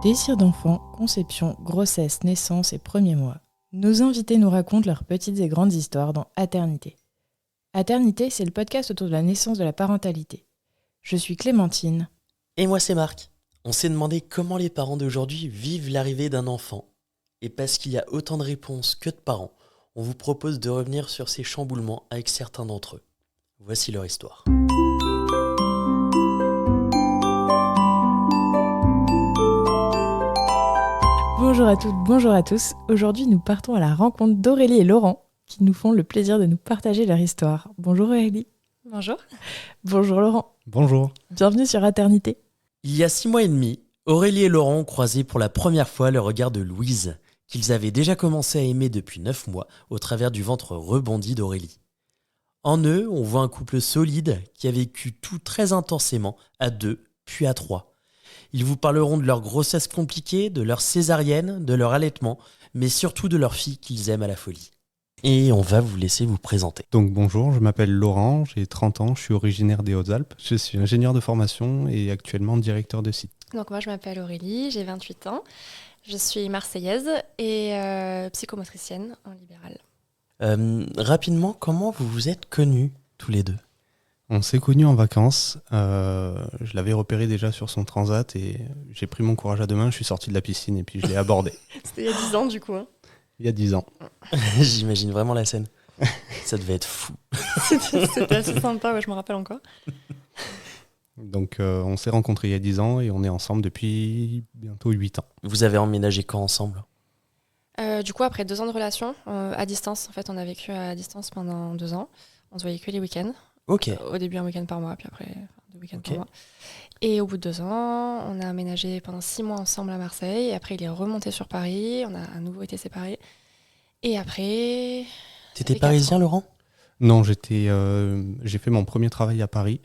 Désir d'enfant, conception, grossesse, naissance et premiers mois. Nos invités nous racontent leurs petites et grandes histoires dans Aternité. Aternité, c'est le podcast autour de la naissance de la parentalité. Je suis Clémentine. Et moi c'est Marc. On s'est demandé comment les parents d'aujourd'hui vivent l'arrivée d'un enfant. Et parce qu'il y a autant de réponses que de parents, on vous propose de revenir sur ces chamboulements avec certains d'entre eux. Voici leur histoire. Bonjour à toutes, bonjour à tous. Aujourd'hui, nous partons à la rencontre d'Aurélie et Laurent qui nous font le plaisir de nous partager leur histoire. Bonjour Aurélie. Bonjour. Bonjour Laurent. Bonjour. Bienvenue sur Aternité. Il y a 6 mois et demi, Aurélie et Laurent ont croisé pour la première fois le regard de Louise, qu'ils avaient déjà commencé à aimer depuis 9 mois au travers du ventre rebondi d'Aurélie. En eux, on voit un couple solide qui a vécu tout très intensément à 2, puis à 3. Ils vous parleront de leur grossesse compliquée, de leur césarienne, de leur allaitement, mais surtout de leur fille qu'ils aiment à la folie. Et on va vous laisser vous présenter. Donc bonjour, je m'appelle Laurent, j'ai 30 ans, je suis originaire des Hautes-Alpes. Je suis ingénieur de formation et actuellement directeur de site. Donc moi je m'appelle Aurélie, j'ai 28 ans. Je suis marseillaise et psychomotricienne en libéral. Rapidement, comment vous vous êtes connus tous les deux ? On s'est connus en vacances, je l'avais repéré déjà sur son transat et j'ai pris mon courage à deux mains, je suis sorti de la piscine et puis je l'ai abordé. C'était il y a 10 ans du coup. Il y a 10 ans. J'imagine vraiment la scène. Ça devait être fou. C'était assez sympa, ouais, je me rappelle encore. Donc on s'est rencontrés il y a 10 ans et on est ensemble depuis bientôt 8 ans. Vous avez emménagé quand ensemble ? Du coup après 2 ans de relation, à distance, en fait on a vécu à distance pendant 2 ans. On se voyait que les week-ends. Ok. Au début un week-end par mois, puis après 2 week-ends par mois. Et au bout de 2 ans, on a aménagé pendant 6 mois ensemble à Marseille. Et après il est remonté sur Paris, on a à nouveau été séparés. Et après... T'étais parisien, Laurent ? Non, j'ai fait mon premier travail à Paris.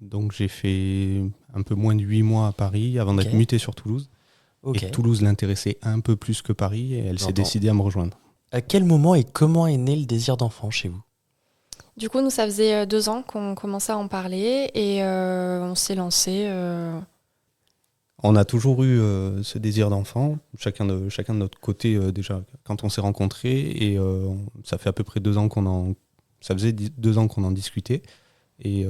Donc j'ai fait un peu moins de 8 mois à Paris avant d'être muté sur Toulouse. Et Toulouse l'intéressait un peu plus que Paris et elle s'est décidée à me rejoindre. À quel moment et comment est né le désir d'enfant chez vous ? Du coup, nous, ça faisait 2 ans qu'on commençait à en parler et on s'est lancé. On a toujours eu ce désir d'enfant, chacun de notre côté déjà quand on s'est rencontrés et ça fait à peu près 2 ans ça faisait 2 ans qu'on en discutait et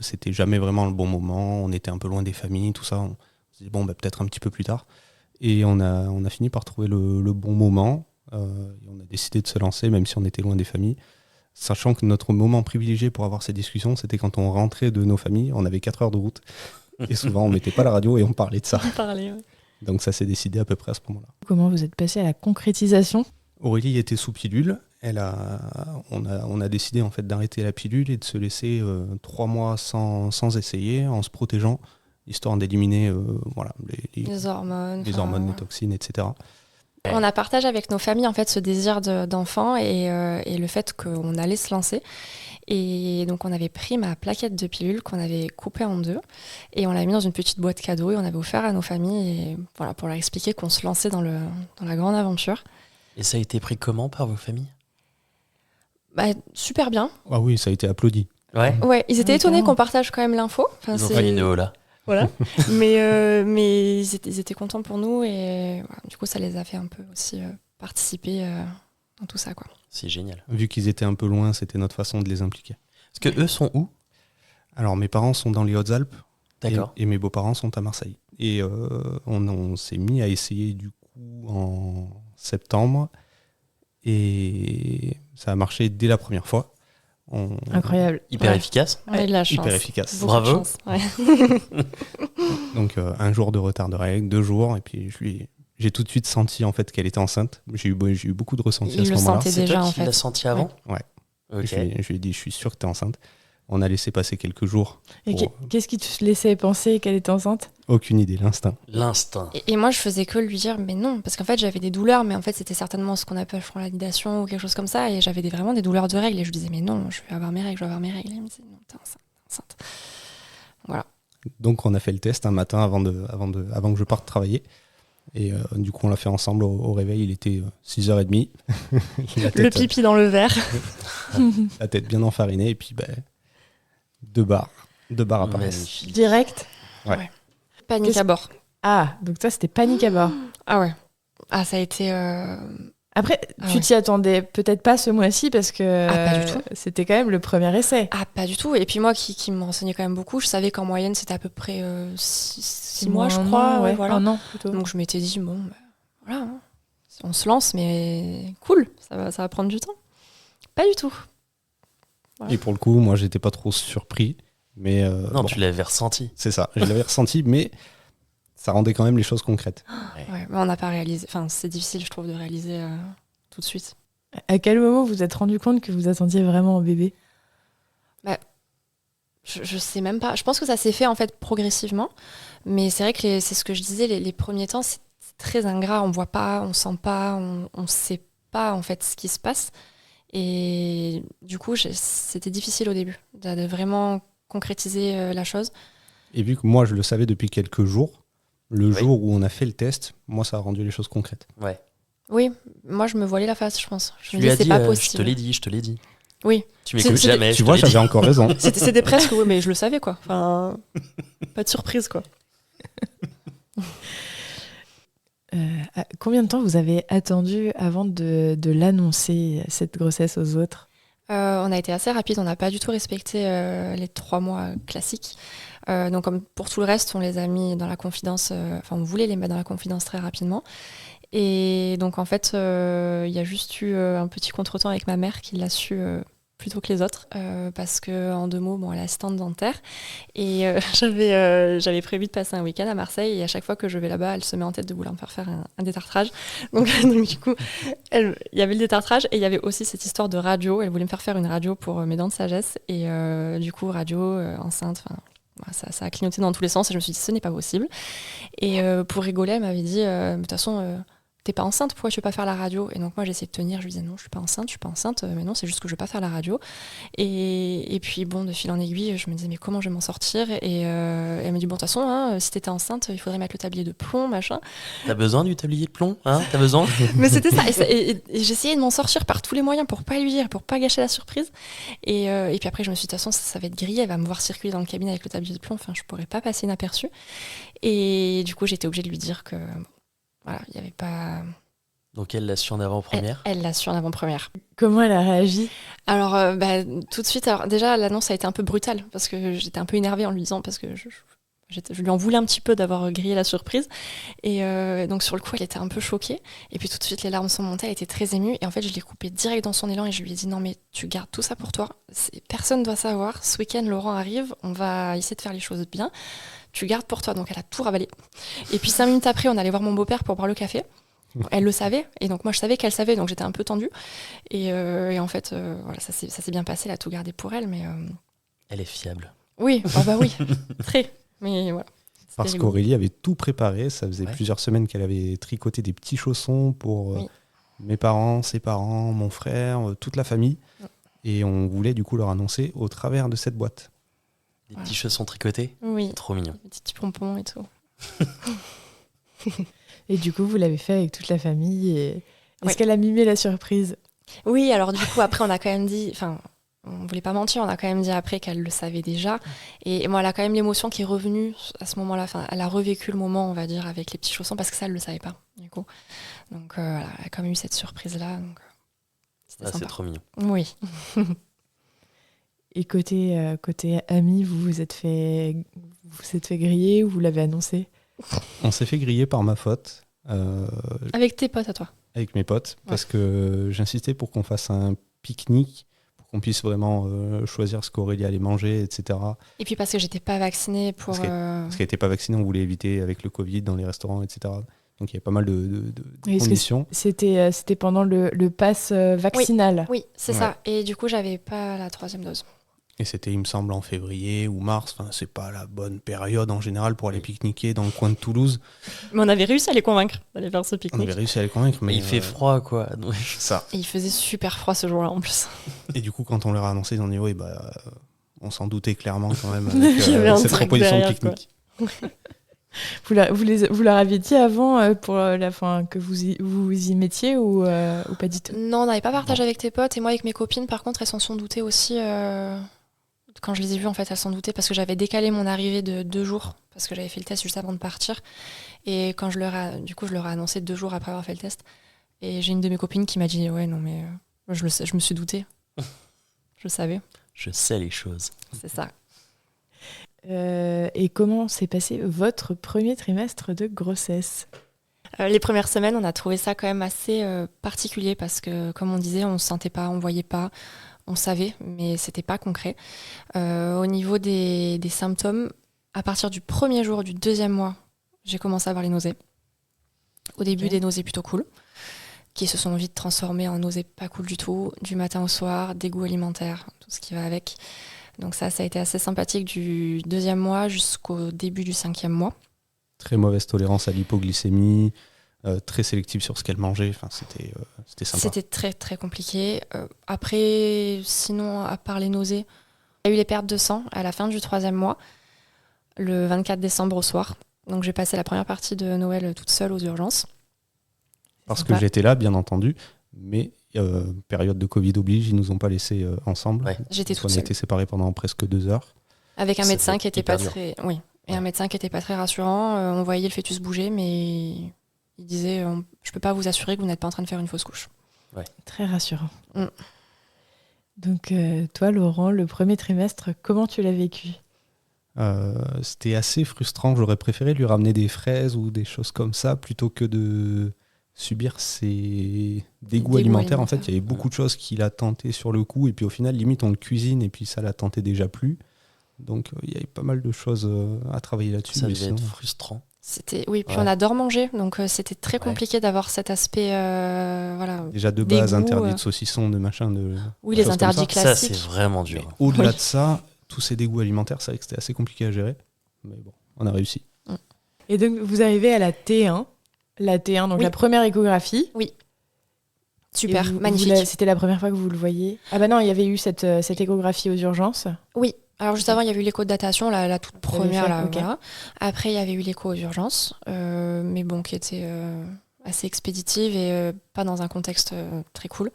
c'était jamais vraiment le bon moment. On était un peu loin des familles, tout ça. On s'est dit peut-être un petit peu plus tard et on a fini par trouver le bon moment. Et on a décidé de se lancer même si on était loin des familles. Sachant que notre moment privilégié pour avoir ces discussions, c'était quand on rentrait de nos familles, on avait 4 heures de route, et souvent on mettait pas la radio et on parlait de ça. Ouais. Donc ça s'est décidé à peu près à ce moment-là. Comment vous êtes passé à la concrétisation ? Aurélie était sous pilule, on a décidé en fait d'arrêter la pilule et de se laisser 3 mois sans essayer, en se protégeant, histoire d'éliminer les hormones, les toxines, etc. On a partagé avec nos familles en fait ce désir d'enfant et le fait qu'on allait se lancer. Et donc on avait pris ma plaquette de pilules qu'on avait coupée en 2 et on l'a mis dans une petite boîte cadeau et on avait offert à nos familles et voilà, pour leur expliquer qu'on se lançait dans la grande aventure. Et ça a été pris comment par vos familles ? Super bien. Ah oui, ça a été applaudi. Ouais, ils étaient étonnés qu'on partage quand même l'info. Ils ont fait une haut là. Voilà. mais ils étaient contents pour nous et voilà, du coup ça les a fait un peu aussi participer dans tout ça quoi. C'est génial. Vu qu'ils étaient un peu loin, c'était notre façon de les impliquer. Parce que eux sont où ? Alors mes parents sont dans les Hautes-Alpes. D'accord. Et mes beaux-parents sont à Marseille. Et on s'est mis à essayer du coup en septembre et ça a marché dès la première fois. Incroyable. Hyper efficace. On a de la chance. Hyper efficace. Beaucoup Bravo. de chance, ouais. Donc 1 jour de retard de règles, 2 jours, et puis j'ai tout de suite senti en fait qu'elle était enceinte. J'ai eu beaucoup de ressentis à ce moment-là. sentait C'est déjà, toi en qui fait. l'as senti avant ? Ouais. Ok. Je lui ai dit, je suis sûr que t'es enceinte. On a laissé passer quelques jours. Et qu'est-ce qui te laissait penser qu'elle était enceinte ? Aucune idée, l'instinct. L'instinct. Et moi je faisais que lui dire mais non parce qu'en fait j'avais des douleurs mais en fait c'était certainement ce qu'on appelle je crois la nidation ou quelque chose comme ça et j'avais vraiment des douleurs de règles et je lui disais mais non je vais avoir mes règles et il me disait non t'es enceinte. Voilà. Donc on a fait le test un matin avant que je parte travailler. Et du coup on l'a fait ensemble au réveil, il était 6h30. Le pipi dans le verre. La tête bien enfarinée et puis 2 bars à Paris. Direct ? Ouais. Panique à bord. Ah, donc ça, c'était panique à bord. Ah ouais. Ah, ça a été... Après, tu t'y attendais peut-être pas ce mois-ci parce que pas du tout. C'était quand même le premier essai. Ah, pas du tout. Et puis moi, qui me renseignais quand même beaucoup, je savais qu'en moyenne, c'était à peu près 6 mois, je crois. Ouais, voilà. un an plutôt. Donc je m'étais dit, bon, voilà, hein. On se lance, mais cool, ça va prendre du temps. Pas du tout. Voilà. Et pour le coup, moi, j'étais pas trop surpris. Mais non, tu l'avais ressenti. C'est ça, je l'avais ressenti, mais ça rendait quand même les choses concrètes. Ouais, mais on n'a pas réalisé. Enfin, c'est difficile, je trouve, de réaliser tout de suite. À quel moment vous vous êtes rendu compte que vous attendiez vraiment un bébé ? Je sais même pas. Je pense que ça s'est fait en fait progressivement. Mais c'est vrai que c'est ce que je disais, les premiers temps, c'est très ingrat. On voit pas, on sent pas, on sait pas en fait ce qui se passe. Et du coup, c'était difficile au début de vraiment concrétiser la chose. Et vu que moi, je le savais depuis quelques jours, le jour où on a fait le test, moi, ça a rendu les choses concrètes. Ouais. Oui, moi, je me voilais la face, je pense. Je me lui disais, as dit, c'est pas possible. je te l'ai dit. Oui. Tu m'écoutes jamais. Tu vois, j'avais encore raison. C'était presque, oui, mais je le savais, quoi. Enfin, pas de surprise, quoi. Combien de temps vous avez attendu avant de l'annoncer, cette grossesse, aux autres ? On a été assez rapide, on n'a pas du tout respecté les 3 mois classiques. Donc comme pour tout le reste, on les a mis dans la confidence, on voulait les mettre dans la confidence très rapidement. Et donc en fait, il y a juste eu un petit contretemps avec ma mère qui l'a su plutôt que les autres, parce que en 2 mots, elle est assistante dentaire. Et j'avais prévu de passer un week-end à Marseille, et à chaque fois que je vais là-bas, elle se met en tête de vouloir me faire faire un détartrage. Donc du coup, il y avait le détartrage, et il y avait aussi cette histoire de radio. Elle voulait me faire une radio pour mes dents de sagesse, et du coup, radio, enceinte, ça a clignoté dans tous les sens, et je me suis dit, ce n'est pas possible. Et pour rigoler, elle m'avait dit, de toute façon... t'es pas enceinte, pourquoi tu veux pas faire la radio ? Et donc moi j'essayais de tenir, je lui disais non, je suis pas enceinte, mais non, c'est juste que je veux pas faire la radio. Et puis bon, de fil en aiguille, je me disais mais comment je vais m'en sortir ? Et elle me dit bon, de toute façon, si t'étais enceinte, il faudrait mettre le tablier de plomb, machin. T'as besoin du tablier de plomb, hein ? T'as besoin ? Mais c'était ça, et j'essayais de m'en sortir par tous les moyens pour pas lui dire, pour pas gâcher la surprise. Et puis après je me suis dit de toute façon ça va être grillé, elle va me voir circuler dans le cabinet avec le tablier de plomb, je pourrais pas passer inaperçu. Et du coup j'étais obligée de lui dire que voilà, il y avait pas... Donc elle l'a su en avant-première ? Elle l'a su en avant-première. Comment elle a réagi ? Alors, tout de suite, déjà, l'annonce a été un peu brutale, parce que j'étais un peu énervée en lui disant, parce que je lui en voulais un petit peu d'avoir grillé la surprise. Et donc, sur le coup, elle était un peu choquée. Et puis, tout de suite, les larmes sont montées, elle était très émue. Et en fait, je l'ai coupée direct dans son élan et je lui ai dit, non, mais tu gardes tout ça pour toi. Personne ne doit savoir. Ce week-end, Laurent arrive, on va essayer de faire les choses bien. Tu gardes pour toi. Donc, elle a tout ravalé. Et puis, 5 minutes après, on allait voir mon beau-père pour boire le café. Elle le savait, et donc moi je savais qu'elle savait, donc j'étais un peu tendue. Et en fait, voilà, ça s'est bien passé, elle a tout gardé pour elle, mais... Elle est fiable. Oui, oui, très. Mais voilà. Parce qu'Aurélie avait tout préparé, ça faisait plusieurs semaines qu'elle avait tricoté des petits chaussons pour mes parents, ses parents, mon frère, toute la famille. Et on voulait du coup leur annoncer au travers de cette boîte. Des petits chaussons tricotés ? Oui. Trop mignon. Des petits pompons et tout. Et du coup, vous l'avez fait avec toute la famille. Est-ce qu'elle a mimé la surprise ? Oui, alors du coup, après, on a quand même dit... on voulait pas mentir, on a quand même dit après qu'elle le savait déjà. Et moi, elle a quand même l'émotion qui est revenue à ce moment-là. Elle a revécu le moment, on va dire, avec les petits chaussons, parce que ça, elle le savait pas, du coup. Donc, elle a quand même eu cette surprise-là. Donc, c'était sympa. C'est trop mignon. Oui. Et côté amis, vous vous êtes fait griller ou vous l'avez annoncé ? On s'est fait griller par ma faute. Avec tes potes à toi ? Avec mes potes, parce que j'insistais pour qu'on fasse un pique-nique, pour qu'on puisse vraiment choisir ce qu'Aurélie allait manger, etc. Et puis parce que j'étais pas vaccinée pour... Parce qu'elle n'était pas vaccinée, on voulait éviter avec le Covid dans les restaurants, etc. Donc il y avait pas mal de conditions. C'était pendant le pass vaccinal. Oui, c'est ça. Et du coup, j'avais pas la 3e dose. Et c'était, il me semble, en février ou mars. Enfin, c'est pas la bonne période en général pour aller pique-niquer dans le coin de Toulouse. Mais on avait réussi à les convaincre d'aller faire ce pique-nique. On avait réussi à les convaincre, mais il fait froid, quoi. Ça. Et il faisait super froid ce jour-là en plus. Et du coup, quand on leur a annoncé, ils ont dit on s'en doutait clairement quand même avec cette proposition de pique-nique. Vous leur aviez dit avant pour la fin que vous y mettiez ou pas du tout ? Non, on n'avait pas partagé avec tes potes, et moi avec mes copines, par contre, elles s'en sont doutées aussi quand je les ai vues, en fait, elles s'en doutaient parce que j'avais décalé mon arrivée de 2 jours parce que j'avais fait le test juste avant de partir. Et quand je leur ai annoncé 2 jours après avoir fait le test. Et j'ai une de mes copines qui m'a dit ouais, non, mais je le sais, je me suis doutée. Je savais. Je sais les choses. C'est ça. Et comment s'est passé votre premier trimestre de grossesse ? Les premières semaines, on a trouvé ça quand même assez particulier parce que, comme on disait, on ne sentait pas, on ne voyait pas, on savait, mais c'était pas concret. Au niveau des symptômes, à partir du premier jour du 2e mois, j'ai commencé à avoir les nausées. Au début, des nausées plutôt cool, qui se sont vite transformées en nausées pas cool du tout, du matin au soir, dégoût alimentaire, tout ce qui va avec. Donc ça a été assez sympathique du 2e mois jusqu'au début du 5e mois. Très mauvaise tolérance à l'hypoglycémie, très sélective sur ce qu'elle mangeait. Enfin, c'était sympa. C'était très très compliqué. Après, sinon, à part les nausées, il y a eu les pertes de sang à la fin du 3e mois, le 24 décembre au soir. Donc j'ai passé la première partie de Noël toute seule aux urgences. Parce que j'étais là, bien entendu, mais période de Covid oblige, ils nous ont pas laissés ensemble. Ouais. J'étais Donc, toute on a seule. été séparés pendant presque 2 heures. Avec un Ça médecin fait qui était hyper pas dur. très... Oui, et un médecin qui était pas très rassurant. On voyait le fœtus bouger, mais il disait je peux pas vous assurer que vous n'êtes pas en train de faire une fausse couche. Très rassurant. Mm. Donc, toi, Laurent, le premier trimestre, comment tu l'as vécu ? C'était assez frustrant. J'aurais préféré lui ramener des fraises ou des choses comme ça plutôt que de subir ces dégoûts alimentaires. En fait, il y avait beaucoup de choses qu'il a tenté sur le coup et puis au final, limite, on le cuisine et puis ça l'a tenté déjà plus. Donc, il y avait pas mal de choses à travailler là-dessus. Ça mais devait sinon, être frustrant. Oui, puis Ouais. on adore manger, donc c'était très compliqué d'avoir cet aspect, voilà. déjà de base, Dégoût, interdit de saucisson, de machin, de Oui, les choses comme interdits ça. Ça, classiques. c'est vraiment dur. Mais au-delà Oui. de ça, tous ces dégoûts alimentaires, c'est vrai que c'était assez compliqué à gérer. Mais bon, on a réussi. Et donc, vous arrivez à la T1. La T1, donc Oui. la première échographie. Super, Et vous- magnifique. C'était la première fois que vous le voyez ? Ah bah non, il y avait eu cette échographie aux urgences. Oui, alors juste avant, il y avait eu l'écho de datation, la toute première. fait, Là, ok. voilà. Après, il y avait eu l'écho aux urgences, mais bon, qui était assez expéditive et pas dans un contexte très cool.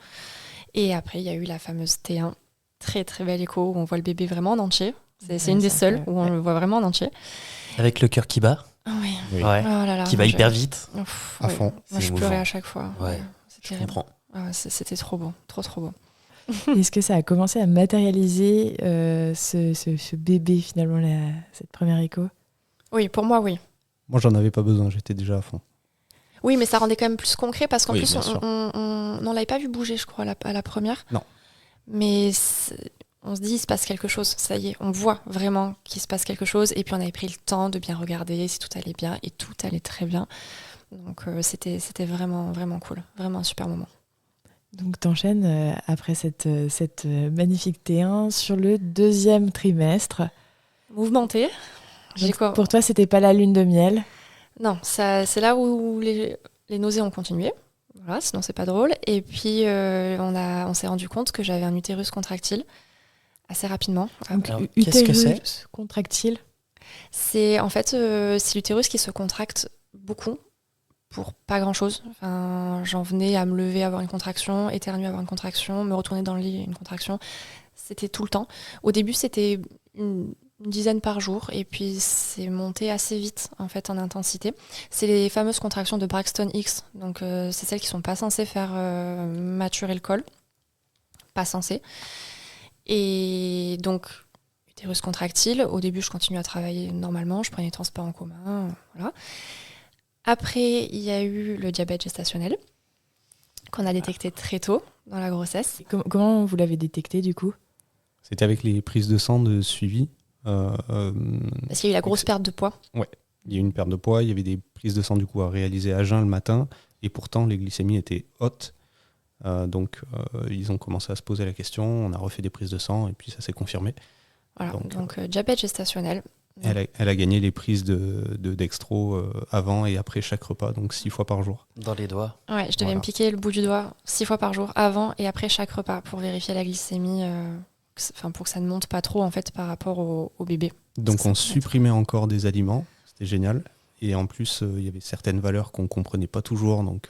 Et après, il y a eu la fameuse T1, très très belle écho, où on voit le bébé vraiment en entier. C'est une des seules incroyable. où on le voit vraiment en entier. Avec le cœur qui bat, Oui. Oui. ouais. Oh là là, Qui va moi, hyper vite. À fond. Moi, C'est je pleurais émouvant. à chaque fois. Ouais, C'est Je terrible. comprends. Ah ouais, c'était trop beau, trop trop beau. Est-ce que ça a commencé à matérialiser ce bébé, finalement, cette première écho ? Oui, pour moi, oui. Moi, j'en avais pas besoin, j'étais déjà à fond. Oui, mais ça rendait quand même plus concret parce qu'en Oui, plus, bien sûr. on l'avait pas vu bouger, je crois, à la première. Non. Mais on se dit, il se passe quelque chose, ça y est, on voit vraiment qu'il se passe quelque chose. Et puis, on avait pris le temps de bien regarder si tout allait bien, et tout allait très bien. Donc, c'était vraiment, vraiment cool. Vraiment un super moment. Donc, t'enchaînes après cette magnifique T1 sur le 2e trimestre. Mouvementé. Donc, pour toi, c'était pas la lune de miel. Non, c'est là où les nausées ont continué. Voilà, sinon c'est pas drôle. Et puis on s'est rendu compte que j'avais un utérus contractile assez rapidement. Donc, Alors, qu'est-ce que c'est ? utérus contractile. C'est en fait c'est l'utérus qui se contracte beaucoup pour pas grand chose. Enfin, j'en venais à me lever, avoir une contraction, éternuer, avoir une contraction, me retourner dans le lit, une contraction. C'était tout le temps. Au début, c'était une dizaine par jour et puis c'est monté assez vite en fait en intensité. C'est les fameuses contractions de Braxton Hicks, donc c'est celles qui sont pas censées faire maturer le col, pas censées. Et donc utérus contractile. Au début, je continuais à travailler normalement, je prenais les transports en commun, voilà. Après, il y a eu le diabète gestationnel qu'on a détecté très tôt dans la grossesse. Comment vous l'avez détecté, du coup ? C'était avec les prises de sang de suivi. Parce qu'il y a eu la grosse perte de poids. Il y a eu une perte de poids, il y avait des prises de sang du coup à réaliser à jeun le matin, et pourtant les glycémies étaient hautes. Donc ils ont commencé à se poser la question, on a refait des prises de sang, et puis ça s'est confirmé. Voilà, donc diabète gestationnel. Elle a gagné les prises de dextro avant et après chaque repas, donc 6 fois par jour. Dans les doigts. Ouais, je devais Voilà. me piquer le bout du doigt 6 fois par jour, avant et après chaque repas, pour vérifier la glycémie, pour que ça ne monte pas trop en fait par rapport au bébé. Donc Ça, on c'est supprimait encore des aliments, c'était génial. Et en plus, il y avait certaines valeurs qu'on ne comprenait pas toujours. Donc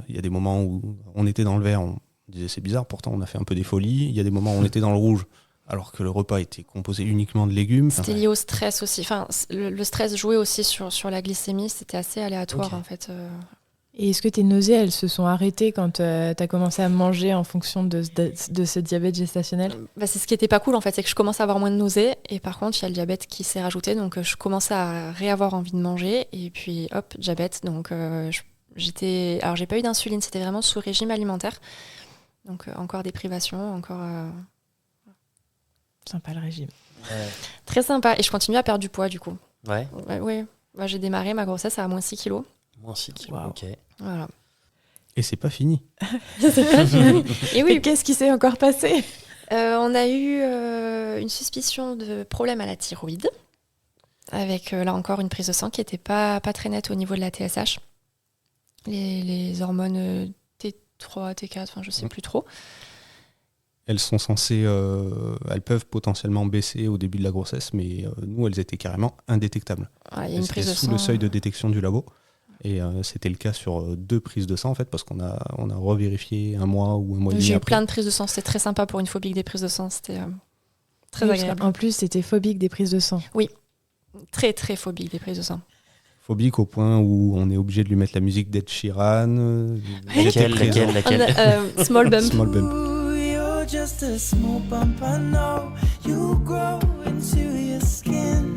il y a des moments où on était dans le vert, on disait c'est bizarre, pourtant on a fait un peu des folies. Il y a des moments où on était dans le rouge. alors que le repas était composé uniquement de légumes. C'était lié au stress aussi. Enfin, le stress jouait aussi sur la glycémie. C'était assez aléatoire, en fait. Et est-ce que tes nausées, elles se sont arrêtées quand tu as commencé à manger en fonction de ce diabète gestationnel ? C'est ce qui était pas cool, en fait, c'est que je commençais à avoir moins de nausées. Et par contre, il y a le diabète qui s'est rajouté. Donc, je commençais à réavoir envie de manger. Et puis, hop, diabète. Donc, alors, j'ai pas eu d'insuline. C'était vraiment sous régime alimentaire. Donc, encore des privations, encore... Sympa le régime. Très sympa. Et je continue à perdre du poids, du coup. Ouais. Oui. J'ai démarré ma grossesse à moins 6 kilos. Moins 6 kilos, Wow. ok. Voilà. Et c'est pas fini. Et oui, Et qu'est-ce qui s'est encore passé ? on a eu une suspicion de problème à la thyroïde, avec là encore une prise de sang qui n'était pas très nette au niveau de la TSH. Les hormones T3, T4, enfin je sais plus trop. Elles sont censées, elles peuvent potentiellement baisser au début de la grossesse, mais nous, elles étaient carrément indétectables. Il y a Elles une étaient prise de sous sang. le seuil de détection du labo. Et c'était le cas sur 2 prises de sang, en fait, parce qu'on a revérifié un mois ou un mois et demi J'ai eu après. plein de prises de sang. C'était très sympa pour une phobique des prises de sang. C'était très agréable. En plus, c'était phobique des prises de sang. Très, très phobique des prises de sang. Phobique au point où on est obligé de lui mettre la musique d'Ed Sheeran. Elle était prise, hein. Laquelle Small bump. Small Bump. You're just a small bump, I know. You grow into your skin.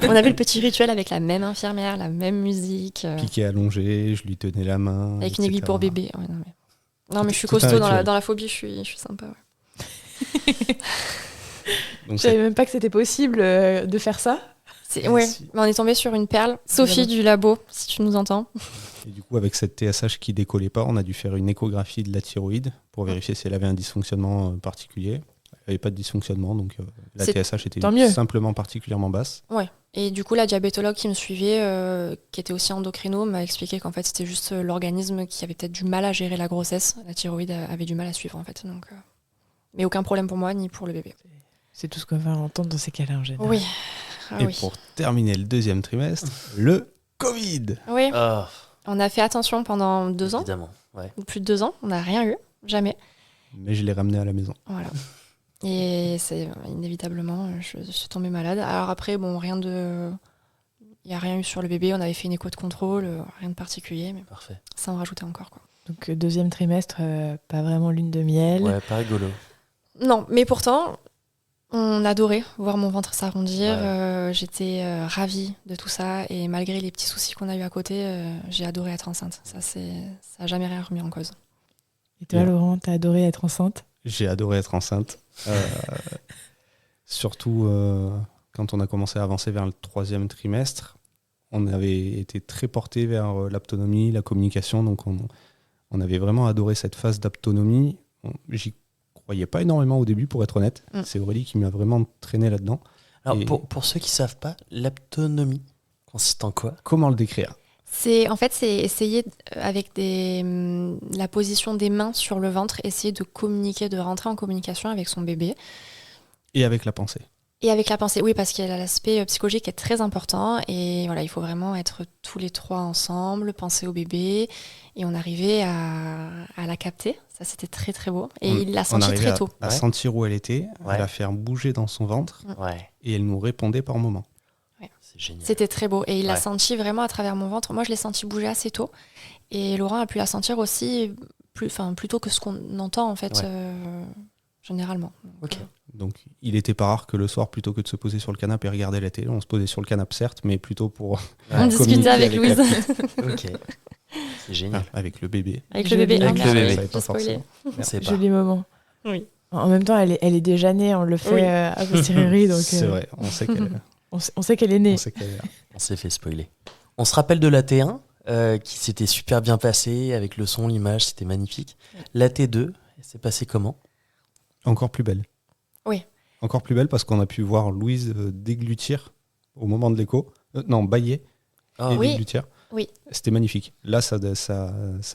On avait le petit rituel avec la même infirmière, la même musique. Piqué allongé, je lui tenais la main. Avec une etc. aiguille pour bébé. Ouais, non, mais je suis Tout un costaud dans rituel. la phobie, je suis sympa. Ouais. Donc Je savais même pas que c'était possible de faire ça. Ouais, Si. mais on est tombé sur une perle. Sophie du labo, si tu nous entends. Et du coup, avec cette TSH qui décollait pas, on a dû faire une échographie de la thyroïde pour vérifier si elle avait un dysfonctionnement particulier. Elle n'avait pas de dysfonctionnement, donc la C'est TSH était tant mieux. simplement particulièrement basse. Ouais. Et du coup, la diabétologue qui me suivait, qui était aussi endocrino, m'a expliqué qu'en fait, c'était juste l'organisme qui avait peut-être du mal à gérer la grossesse. La thyroïde avait du mal à suivre, en fait. Donc, mais aucun problème pour moi, ni pour le bébé. C'est tout ce qu'on va entendre dans ces cas-là en général. Oui. Ah, Et oui. pour terminer le 2e trimestre, le Covid. Oui. Ah, On a fait attention pendant 2 ans, évidemment. Ouais. ou plus de 2 ans. On n'a rien eu, jamais. Mais je l'ai ramené à la maison. Voilà. Et c'est inévitablement, je suis tombée malade. Alors après, bon, il n'y a rien eu sur le bébé. On avait fait une écho de contrôle, rien de particulier, mais Parfait. ça en rajoutait encore, quoi. Donc, 2e trimestre, pas vraiment lune de miel. Ouais, pas rigolo. Non, mais pourtant, on adorait voir mon ventre s'arrondir. Ouais. J'étais ravie de tout ça. Et malgré les petits soucis qu'on a eu à côté, j'ai adoré être enceinte. Ça n'a jamais rien remis en cause. Et toi, Bien. Laurent, t'as adoré être enceinte ? J'ai adoré être enceinte. Surtout quand on a commencé à avancer vers le 3e trimestre, on avait été très porté vers l'aptonomie, la communication. Donc on avait vraiment adoré cette phase d'aptonomie. J'y croyais pas énormément au début, pour être honnête. C'est Aurélie qui m'a vraiment traîné là-dedans. Alors, Et- pour ceux qui savent pas, l'aptonomie consiste en quoi ? Comment le décrire ? C'est essayer avec la position des mains sur le ventre, essayer de communiquer, de rentrer en communication avec son bébé. Et avec la pensée. Et avec la pensée, oui, parce qu'il y a l'aspect psychologique qui est très important. Et voilà, il faut vraiment être tous les 3 ensemble, penser au bébé. Et on arrivait à la capter. Ça, c'était très, très beau. Et il l'a On senti arrivait très tôt. à Ouais. sentir où elle était, Ouais. à la faire bouger dans son ventre, Ouais, et elle nous répondait par moments. c'est génial. C'était très beau. Et il l'a Ouais. senti vraiment à travers mon ventre. Moi, je l'ai senti bouger assez tôt. Et Laurent a pu la sentir aussi plus tôt que ce qu'on entend, en fait, Ouais. généralement. Ok. Donc il était pas rare que le soir, plutôt que de se poser sur le canapé et regarder la télé, on se posait sur le canapé certes, mais plutôt pour On Ouais. discutait communiquer avec avec Louise. Ok. C'est génial. avec le bébé. Avec Joli. le bébé. Avec Ah, le merde, bébé. j'ai Pas spoilé. forcément. C'est pas. Joli moment. Oui. En même temps, elle est déjà née, on le fait Oui. a posteriori, donc C'est vrai, on sait qu'elle on sait qu'elle est née. on sait qu'elle est là. On s'est fait spoiler. On se rappelle de la T1 qui s'était super bien passée avec le son, l'image, c'était magnifique. La T2, c'est passé comment ? Encore plus belle. Oui. Encore plus belle parce qu'on a pu voir Louise déglutir au moment de l'écho. Non, bailler Ah, et Oui. déglutir. Oui. C'était magnifique. Là, ça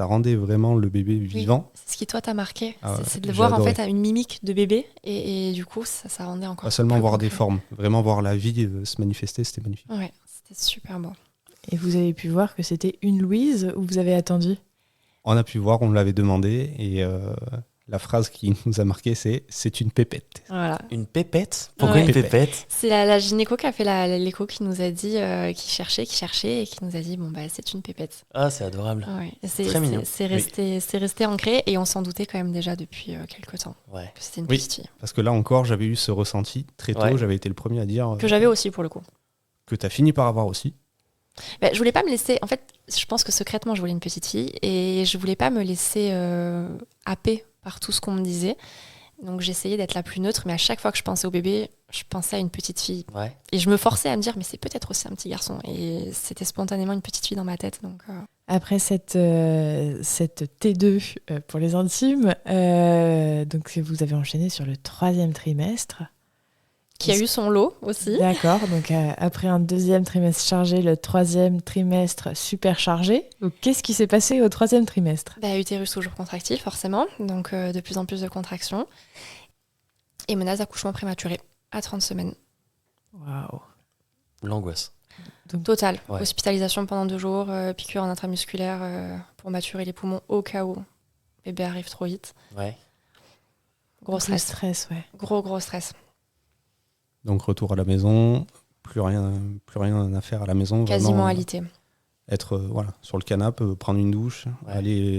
rendait vraiment le bébé vivant. C'est ce qui, toi, t'a marqué. Ah ouais, c'est de j'ai voir, en adoré. fait, une mimique de bébé. Et du coup, ça rendait encore Pas seulement plus voir des concret. formes, vraiment voir la vie se manifester, c'était magnifique. Ouais, c'était super beau. Et vous avez pu voir que c'était une Louise ou vous avez attendu ? On a pu voir, on l'avait demandé et La phrase qui nous a marqué, c'est une pépette. Voilà. Une pépette? Pourquoi Ouais. une pépette? C'est la gynéco qui a fait l'écho qui nous a dit, qui cherchait et qui nous a dit, bon, bah, c'est une pépette. Ah, c'est adorable. Ouais. Très mignon. C'est resté ancré et on s'en doutait quand même déjà depuis quelques temps Ouais. que c'était une Oui. petite fille. Parce que là encore, j'avais eu ce ressenti très tôt. Ouais. J'avais été le premier à dire Que j'avais aussi pour le coup. que tu as fini par avoir aussi. Bah, je voulais pas me laisser. En fait, je pense que secrètement, je voulais une petite fille et je voulais pas me laisser happer par tout ce qu'on me disait. Donc j'essayais d'être la plus neutre, mais à chaque fois que je pensais au bébé, je pensais à une petite fille. Ouais. Et je me forçais à me dire, mais c'est peut-être aussi un petit garçon. Et c'était spontanément une petite fille dans ma tête. Donc, Après cette T2 pour les intimes, donc vous avez enchaîné sur le 3e trimestre. qui a eu son lot aussi. D'accord, donc après un 2e trimestre chargé, le 3e trimestre super chargé. Donc qu'est-ce qui s'est passé au 3e trimestre? Bah, utérus toujours contractile, forcément. Donc de plus en plus de contractions. Et menace d'accouchement prématuré à 30 semaines. Waouh. L'angoisse. Total. Ouais. Hospitalisation pendant 2 jours, piqûre en intramusculaire pour maturer les poumons au cas où bébé arrive trop vite. Ouais. Gros Le stress. stress, ouais. Gros stress. Donc retour à la maison, plus rien à faire à la maison. Quasiment vraiment, alité. Être sur le canapé, prendre une douche, Ouais.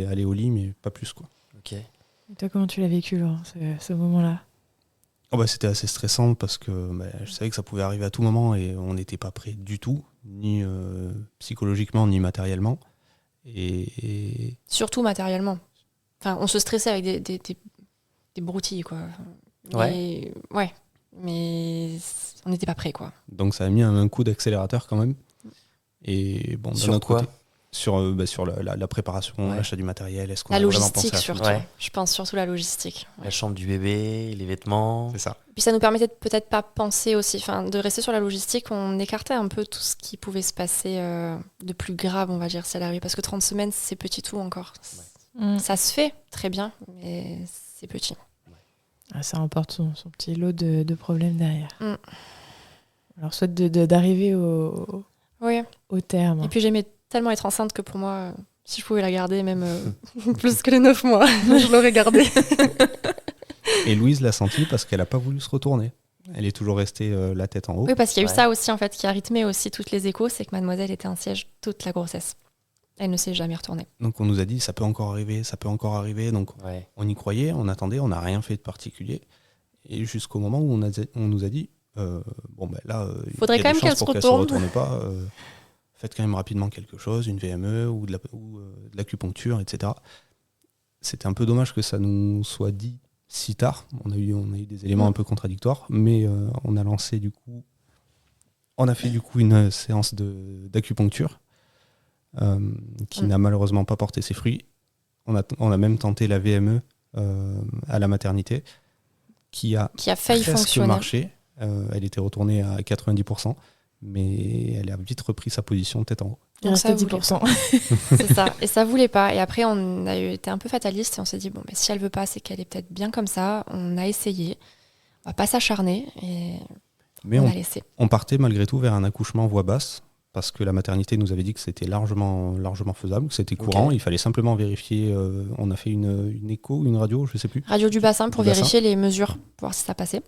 aller au lit, mais pas plus quoi. Ok. Et toi, comment tu l'as vécu, Laurent, ce moment-là? Oh bah, c'était assez stressant parce que je savais que ça pouvait arriver à tout moment et on n'était pas prêt du tout, ni psychologiquement ni matériellement. Et Surtout matériellement. Enfin, on se stressait avec des broutilles, quoi. Mais, ouais. Mais on n'était pas prêts, quoi. donc ça a mis un coup d'accélérateur quand même. Et bon, d'un Sur autre quoi? côté, sur la préparation, Ouais. l'achat du matériel, est-ce qu'on La a vraiment logistique, pensé à tout surtout. Ouais. Je pense surtout la logistique. Ouais. La chambre du bébé, les vêtements. C'est ça. Puis ça nous permettait de peut-être pas penser aussi, enfin, de rester sur la logistique. On écartait un peu tout ce qui pouvait se passer de plus grave, on va dire, si elle arrive. Parce que 30 semaines, c'est petit tout encore. Ça se fait très bien, mais c'est petit. Ah, ça emporte son petit lot de problèmes derrière. Mm. Alors, soit d'arriver au Oui. terme. Et puis j'aimais tellement être enceinte que pour moi, si je pouvais la garder, même plus que les 9 mois, je l'aurais gardée. Et Louise l'a senti parce qu'elle n'a pas voulu se retourner. Elle est toujours restée la tête en haut. Oui, parce qu'il y a eu Ouais. ça aussi, en fait, qui a rythmé aussi toutes les échos, c'est que mademoiselle était en siège toute la grossesse. Elle ne s'est jamais retournée. Donc on nous a dit ça peut encore arriver, ça peut encore arriver. Donc Ouais. on y croyait, on attendait, on n'a rien fait de particulier. Et jusqu'au moment où on nous a dit bon ben là, Faudrait il y a quand des même qu'elle chances se pour retourne. retourne pas. Faites quand même rapidement quelque chose, une VME ou de l'acupuncture, etc. C'était un peu dommage que ça nous soit dit si tard. On a eu des éléments un peu contradictoires, mais on a fait du coup une séance d'acupuncture qui n'a malheureusement pas porté ses fruits. On a même tenté la VME à la maternité, qui a failli presque fonctionner. marché. Elle était retournée à 90%, mais elle a vite repris sa position tête en haut. Il Donc restait ça voulait 10%. C'est ça. Et ça voulait pas. Et après, on a été un peu fataliste et on s'est dit, bon, ben, si elle veut pas, c'est qu'elle est peut-être bien comme ça. On a essayé. On va pas s'acharner et Mais on a laissé. on partait malgré tout vers un accouchement voix basse, parce que la maternité nous avait dit que c'était largement faisable, que c'était courant. Ok. Il fallait simplement vérifier. On a fait une écho, une radio, je sais plus. Radio du bassin pour Du bassin. vérifier les mesures, pour voir si ça passait.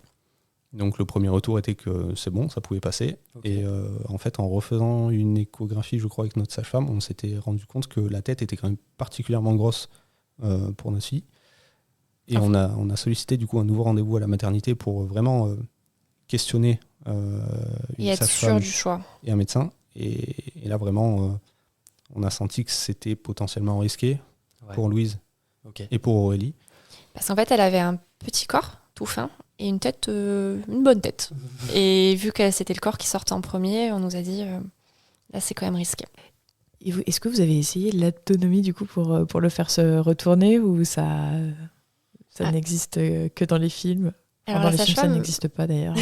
Donc le premier retour était que c'est bon, ça pouvait passer. Ok. Et en fait, en refaisant une échographie, je crois, avec notre sage-femme, on s'était rendu compte que la tête était quand même particulièrement grosse pour notre fille. Et on a sollicité du coup un nouveau rendez-vous à la maternité pour vraiment questionner Et une être sûr sage-femme du choix. et un médecin. Et là, vraiment, on a senti que c'était potentiellement risqué Ouais. pour Louise Ok. et pour Aurélie. Parce qu'en fait, elle avait un petit corps tout fin et une tête, une bonne tête. Et vu que c'était le corps qui sortait en premier, on nous a dit, là, c'est quand même risqué. Et est-ce que vous avez essayé l'autonomie du coup pour le faire se retourner ou ça Ah. n'existe que dans les films? Alors, Dans la les films, ça sage-femme, n'existe pas d'ailleurs.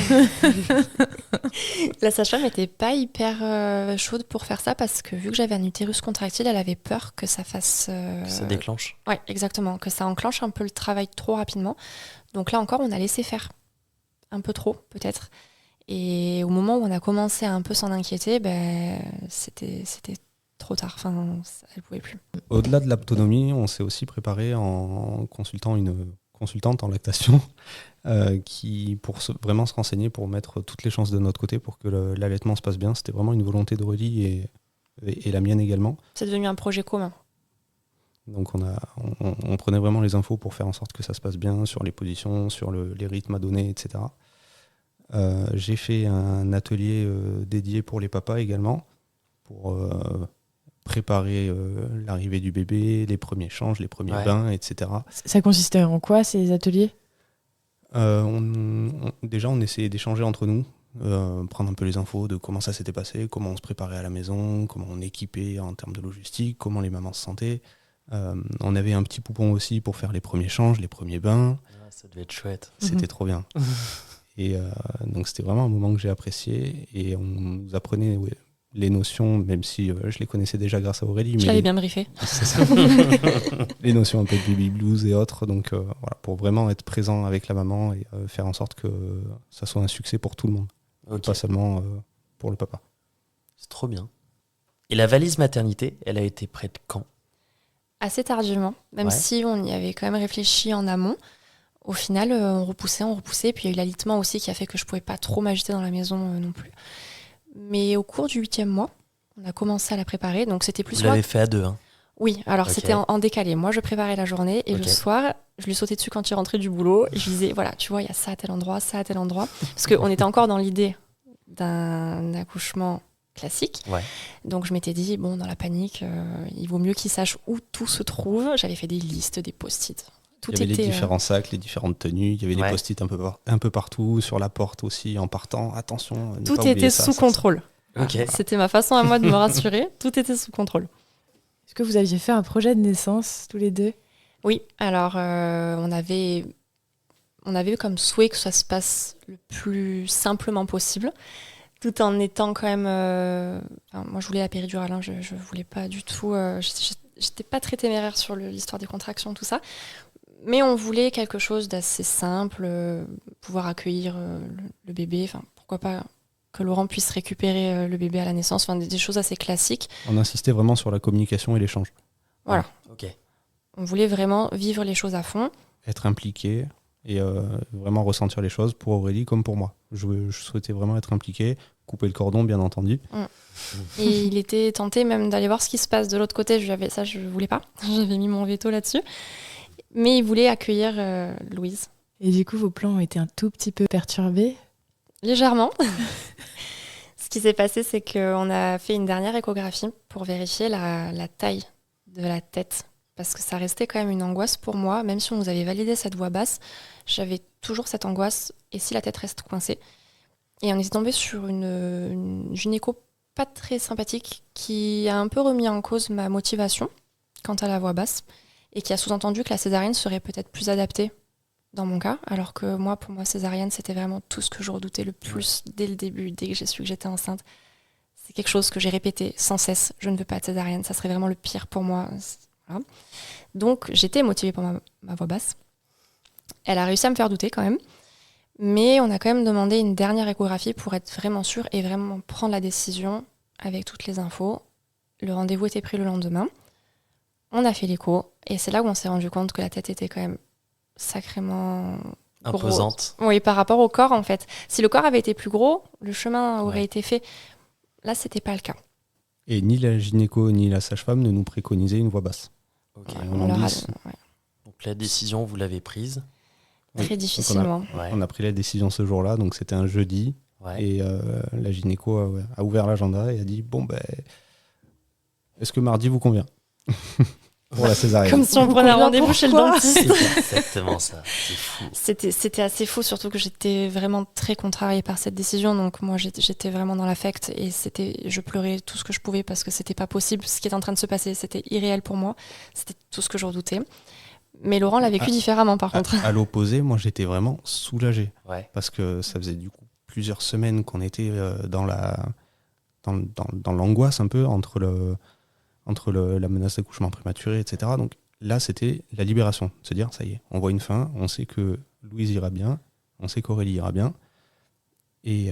la sage-femme n'était pas hyper chaude pour faire ça parce que vu que j'avais un utérus contractile, elle avait peur que ça fasse. Que ça déclenche. Ouais, exactement, que ça enclenche un peu le travail trop rapidement. Donc là encore, on a laissé faire. Un peu trop, peut-être. Et au moment où on a commencé à un peu s'en inquiéter, c'était trop tard. Enfin, elle pouvait plus. Au-delà de l'autonomie, on s'est aussi préparé en consultant une consultante en lactation vraiment se renseigner pour mettre toutes les chances de notre côté pour que l'allaitement se passe bien. C'était vraiment une volonté d'Aurélie et la mienne également. C'est devenu un projet commun. Donc on prenait vraiment les infos pour faire en sorte que ça se passe bien sur les positions, sur les rythmes à donner, etc. J'ai fait un atelier dédié pour les papas également, pour préparer l'arrivée du bébé, les premiers changes, les premiers bains, etc. Ça consistait en quoi, ces ateliers ? Déjà, on essayait d'échanger entre nous, prendre un peu les infos de comment ça s'était passé, comment on se préparait à la maison, comment on équipait en termes de logistique, comment les mamans se sentaient. On avait un petit poupon aussi pour faire les premiers changes, les premiers bains. Ah, ça devait être chouette. C'était trop bien. Et donc c'était vraiment un moment que j'ai apprécié. Et on nous apprenait les notions, même si je les connaissais déjà grâce à Aurélie. Je l'avais bien briefé. C'est ça. Les notions un peu de baby blues et autres. Donc voilà, pour vraiment être présent avec la maman et faire en sorte que ça soit un succès pour tout le monde. Ok. Pas seulement pour le papa. C'est trop bien. Et la valise maternité, elle a été prête quand ? Assez tardivement, même si on y avait quand même réfléchi en amont. Au final, on repoussait. Puis il y a eu l'alitement aussi qui a fait que je pouvais pas trop m'agiter dans la maison non plus. Mais au cours du 8e mois, on a commencé à la préparer. Donc c'était plus Vous l'avez fait à 2, hein ? Oui, alors c'était en décalé. Moi, je préparais la journée et le soir, je lui sautais dessus quand il rentrait du boulot. Et je lui disais, voilà, tu vois, il y a ça à tel endroit, ça à tel endroit. Parce qu'on était encore dans l'idée d'un accouchement classique. Ouais. Donc je m'étais dit, bon, dans la panique, il vaut mieux qu'il sache où tout se trouve. J'avais fait des listes, des post-it. Il y avait les différents sacs, les différentes tenues, il y avait les post-it un peu partout, sur la porte aussi, en partant. Attention, ne tout pas était ça, sous contrôle. Okay. C'était ma façon à moi de me rassurer. Tout était sous contrôle. Est-ce que vous aviez fait un projet de naissance tous les deux ? Oui, alors on avait comme souhait que ça se passe le plus simplement possible, tout en étant quand même... moi, je voulais la péridurale, hein, je voulais pas du tout... j'étais pas très téméraire sur l'histoire des contractions, tout ça. Mais on voulait quelque chose d'assez simple, pouvoir accueillir le bébé, enfin, pourquoi pas que Laurent puisse récupérer le bébé à la naissance, enfin, des choses assez classiques. On insistait vraiment sur la communication et l'échange. Voilà. Ok. On voulait vraiment vivre les choses à fond. Être impliqué et vraiment ressentir les choses pour Aurélie comme pour moi. Je souhaitais vraiment être impliqué, couper le cordon, bien entendu. Et il était tenté même d'aller voir ce qui se passe de l'autre côté. Je voulais pas. J'avais mis mon veto là-dessus. Mais il voulait accueillir Louise. Et du coup, vos plans ont été un tout petit peu perturbés ? Légèrement. Ce qui s'est passé, c'est qu'on a fait une dernière échographie pour vérifier la taille de la tête. Parce que ça restait quand même une angoisse pour moi. Même si on nous avait validé cette voix basse, j'avais toujours cette angoisse. Et si la tête reste coincée ? Et on est tombé sur une gynéco pas très sympathique qui a un peu remis en cause ma motivation quant à la voix basse. Et qui a sous-entendu que la césarienne serait peut-être plus adaptée dans mon cas, alors que moi, pour moi, césarienne, c'était vraiment tout ce que je redoutais le plus dès le début, dès que j'ai su que j'étais enceinte. C'est quelque chose que j'ai répété sans cesse, je ne veux pas de césarienne, ça serait vraiment le pire pour moi. Voilà. Donc, j'étais motivée par ma voix basse. Elle a réussi à me faire douter quand même, mais on a quand même demandé une dernière échographie pour être vraiment sûre et vraiment prendre la décision avec toutes les infos. Le rendez-vous était pris le lendemain. On a fait l'écho et c'est là où on s'est rendu compte que la tête était quand même sacrément imposante. Oui, par rapport au corps en fait. Si le corps avait été plus gros, le chemin aurait été fait. Là, c'était pas le cas. Et ni la gynéco ni la sage-femme ne nous préconisaient une voix basse. Okay. Donc la décision, vous l'avez prise ? Très difficilement. On a pris la décision ce jour-là, donc c'était un jeudi. Et la gynéco a ouvert l'agenda et a dit bon ben, est-ce que mardi vous convient ? Pour la césarienne. Comme si on prenait un rendez-vous chez le dentiste. C'est exactement ça, c'est fou. C'était assez fou, surtout que j'étais vraiment très contrariée par cette décision. Donc moi, j'étais vraiment dans l'affect et je pleurais tout ce que je pouvais parce que c'était pas possible. Ce qui était en train de se passer, c'était irréel pour moi. C'était tout ce que je redoutais. Mais Laurent l'a vécu différemment, par contre. À l'opposé, moi, j'étais vraiment soulagé. Parce que ça faisait du coup plusieurs semaines qu'on était dans l'angoisse un peu entre la menace d'accouchement prématuré, etc. Donc là, c'était la libération. Se dire, ça y est, on voit une fin, on sait que Louise ira bien, on sait qu'Aurélie ira bien. Et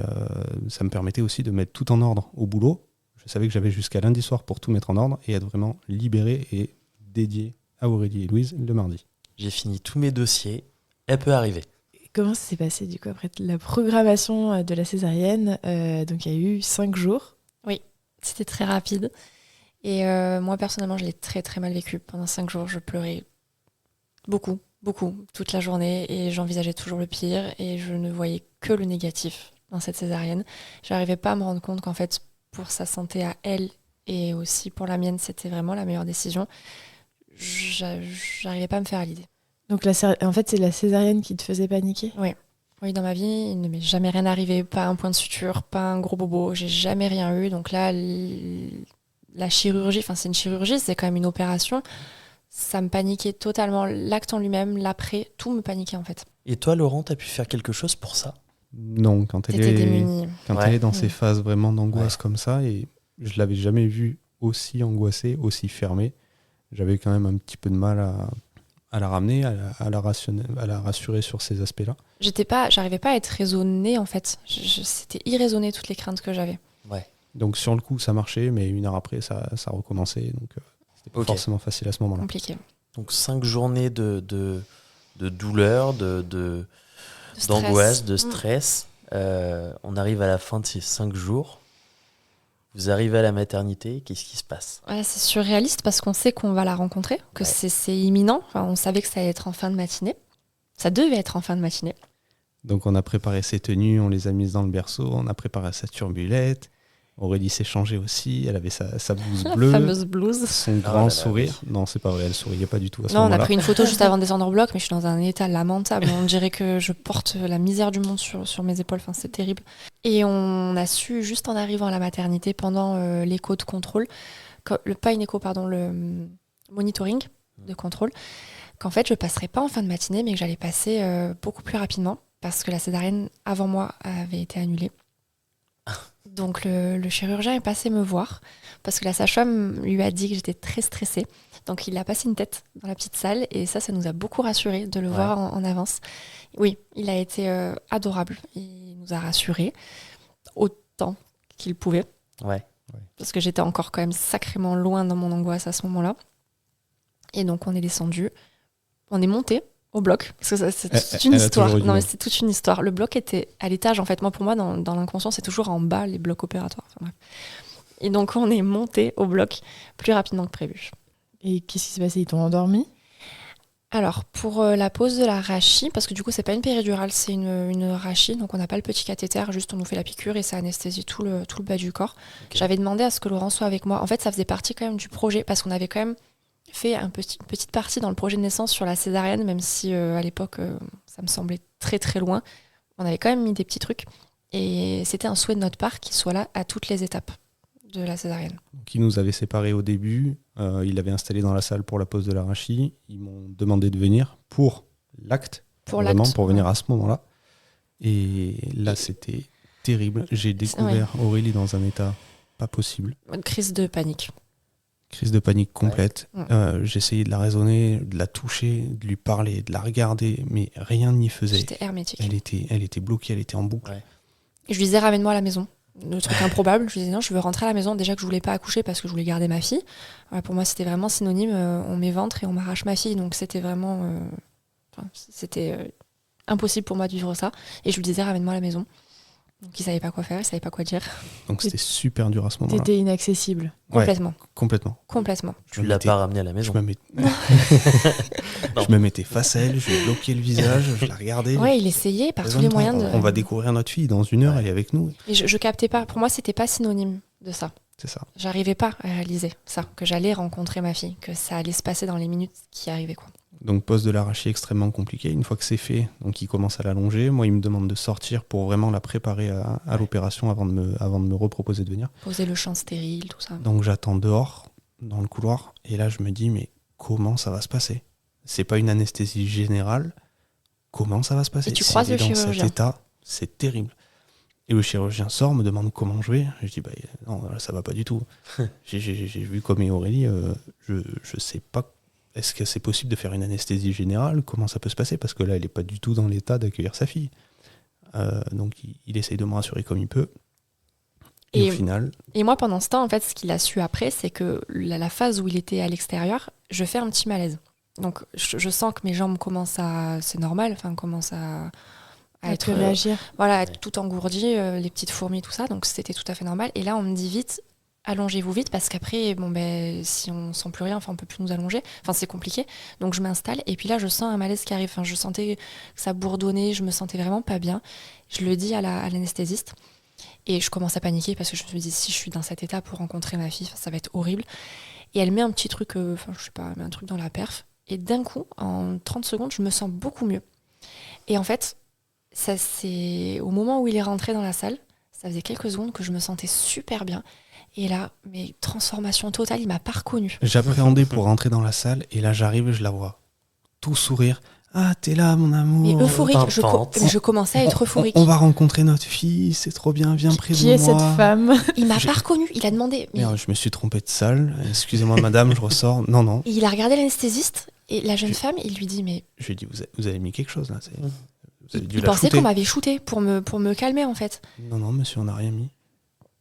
ça me permettait aussi de mettre tout en ordre au boulot. Je savais que j'avais jusqu'à lundi soir pour tout mettre en ordre et être vraiment libéré et dédié à Aurélie et Louise le mardi. J'ai fini tous mes dossiers. Elle peut arriver. Comment ça s'est passé du coup après la programmation de la césarienne? Donc il y a eu 5 jours. C'était très rapide. Et moi, personnellement, je l'ai très très mal vécu. Pendant 5 jours, je pleurais beaucoup, toute la journée. Et j'envisageais toujours le pire. Et je ne voyais que le négatif dans cette césarienne. J'arrivais pas à me rendre compte qu'en fait, pour sa santé à elle et aussi pour la mienne, c'était vraiment la meilleure décision. J'arrivais pas à me faire à l'idée. Donc en fait, c'est la césarienne qui te faisait paniquer? Oui, dans ma vie, il ne m'est jamais rien arrivé. Pas un point de suture, pas un gros bobo. J'ai jamais rien eu. Donc là, la chirurgie, enfin c'est une chirurgie, c'est quand même une opération. Ça me paniquait totalement. L'acte en lui-même, l'après, tout me paniquait en fait. Et toi, Laurent, t'as pu faire quelque chose pour ça? Non, quand elle T'étais démunie. est dans ces Mm. phases vraiment d'angoisse comme ça, et je l'avais jamais vue aussi angoissée, aussi fermée. J'avais quand même un petit peu de mal à la ramener, à la rassurer sur ces aspects-là. J'arrivais pas à être raisonnée en fait. C'était irraisonné toutes les craintes que j'avais. Ouais. Donc sur le coup, ça marchait, mais une heure après, ça recommençait. Donc c'était pas Ok. forcément facile à ce moment-là. Compliqué. Donc 5 journées de douleur, De stress. d'angoisse, de Mm. stress. On arrive à la fin de ces 5 jours. Vous arrivez à la maternité, qu'est-ce qui se passe? Ouais, c'est surréaliste parce qu'on sait qu'on va la rencontrer, que Ouais. c'est imminent. Enfin, on savait que ça allait être en fin de matinée. Ça devait être en fin de matinée. Donc on a préparé ses tenues, on les a mises dans le berceau, on a préparé sa turbulette. Aurélie s'est changée aussi, elle avait sa blouse La bleue, fameuse blouse. son là grand là, sourire. Non, c'est pas vrai, elle souriait pas du tout à ce Non, on a moment-là. pris une photo juste avant de descendre au bloc, mais je suis dans un état lamentable. On dirait que je porte la misère du monde sur mes épaules. Enfin, c'est terrible. Et on a su, juste en arrivant à la maternité, pendant l'écho de contrôle, pas une écho, pardon, le monitoring de contrôle, qu'en fait, je passerais pas en fin de matinée, mais que j'allais passer beaucoup plus rapidement, parce que la césarienne, avant moi, avait été annulée. Donc le chirurgien est passé me voir parce que la sage-femme lui a dit que j'étais très stressée. Donc il a passé une tête dans la petite salle et ça nous a beaucoup rassurés de le Ouais. voir en avance. Oui, il a été adorable. Il nous a rassurés autant qu'il pouvait Ouais. parce que j'étais encore quand même sacrément loin dans mon angoisse à ce moment-là. Et donc on est descendu, on est monté au bloc parce que c'est toute une Elle a histoire. toujours eu du Non mais mal. c'est toute une histoire. Le bloc était à l'étage en fait. Moi pour moi dans l'inconscient c'est toujours en bas les blocs opératoires. Enfin, bref. Et donc on est monté au bloc plus rapidement que prévu. Et qu'est-ce qui s'est passé? Ils t'ont endormi? Alors pour la pose de la rachie, parce que du coup c'est pas une péridurale, c'est une rachie, donc on n'a pas le petit cathéter, juste on nous fait la piqûre et ça anesthésie tout le bas du corps. Ok. J'avais demandé à ce que Laurent soit avec moi. En fait ça faisait partie quand même du projet parce qu'on avait quand même fait une petite partie dans le projet de naissance sur la césarienne, même si à l'époque ça me semblait très très loin. On avait quand même mis des petits trucs et c'était un souhait de notre part qu'il soit là à toutes les étapes de la césarienne. Qui nous avait séparés au début. Il l'avait installé dans la salle pour la pose de la rachie. Ils m'ont demandé de venir pour l'acte. Vraiment, pour venir à ce moment-là. Et là, c'était terrible. J'ai découvert Aurélie dans un état pas possible. Une crise de panique. Crise de panique complète. Ouais. J'essayais de la raisonner, de la toucher, de lui parler, de la regarder, mais rien n'y faisait. J'étais hermétique. Elle était bloquée, elle était en boucle. Ouais. Et je lui disais ramène-moi à la maison. Le truc improbable, je lui disais non, je veux rentrer à la maison. Déjà que je voulais pas accoucher parce que je voulais garder ma fille. Pour moi, c'était vraiment synonyme. On m'éventre et on m'arrache ma fille. Donc c'était vraiment. C'était impossible pour moi de vivre ça. Et je lui disais ramène-moi à la maison. Donc il savait pas quoi faire, il savait pas quoi dire. Donc c'était super dur à ce moment-là. T'étais inaccessible. Ouais, Complètement. complètement. Complètement. Tu l'as pas ramené à la maison. Je me mettais face à elle, je lui bloquais le visage, je la regardais. Ouais, il essayait par tous les moyens de. On va découvrir notre fille dans une heure, Ouais. elle est avec nous. Et je captais pas. Pour moi, c'était pas synonyme de ça. C'est ça. J'arrivais pas à réaliser ça, que j'allais rencontrer ma fille, que ça allait se passer dans les minutes qui arrivaient, quoi. Donc pose de l'arachie extrêmement compliqué. Une fois que c'est fait, donc il commence à l'allonger. Moi, il me demande de sortir pour vraiment la préparer à l'opération avant de me reproposer de venir. Poser le champ stérile, tout ça. Donc j'attends dehors, dans le couloir, et là je me dis, mais comment ça va se passer? C'est pas une anesthésie générale. Comment ça va se passer? Et tu Si croises elle est le dans chirurgien. cet état, c'est terrible. Et le chirurgien sort, me demande comment je vais. Je dis, bah non, là, ça va pas du tout. J'ai vu comme Aurélie, je sais pas. Est-ce que c'est possible de faire une anesthésie générale? Comment ça peut se passer? Parce que là, elle est pas du tout dans l'état d'accueillir sa fille. Donc il essaye de me rassurer comme il peut. Et au final, Et moi, pendant ce temps, en fait, ce qu'il a su après, c'est que la phase où il était à l'extérieur, je fais un petit malaise. Donc je sens que mes jambes commencent à... C'est normal, commencent à te réagir. Voilà, être tout engourdies, les petites fourmis, tout ça. Donc c'était tout à fait normal. Et là, on me dit vite, allongez-vous vite, parce qu'après, si on sent plus rien, on peut plus nous allonger. C'est compliqué. Donc je m'installe, et puis là, je sens un malaise qui arrive. Je sentais que ça bourdonnait, je me sentais vraiment pas bien. Je le dis à l'anesthésiste. Et je commence à paniquer, parce que je me dis, si je suis dans cet état pour rencontrer ma fille, ça va être horrible. Et elle met un petit truc, je sais pas, elle met un truc dans la perf. Et d'un coup, en 30 secondes, je me sens beaucoup mieux. Et en fait, ça, c'est au moment où il est rentré dans la salle, ça faisait quelques secondes que je me sentais super bien. Et là, mais transformation totale, il m'a pas reconnue. J'appréhendais pour rentrer dans la salle, et là j'arrive, je la vois tout sourire. Ah, t'es là, mon amour. Mais euphorique, Pimpante. je commençais à être euphorique. On va rencontrer notre fille, c'est trop bien, viens près de moi. Qui est cette femme? Il m'a pas reconnue, il a demandé. Mais... Merde, je me suis trompé de salle. Excusez-moi, madame, je ressors. Non. Et il a regardé l'anesthésiste, et la jeune femme, il lui dit, mais... Je lui ai dit, vous avez mis quelque chose là. Vous avez dû Il la pensait shooter. qu'on m'avait shooté pour me calmer, en fait. Non, monsieur, on n'a rien mis.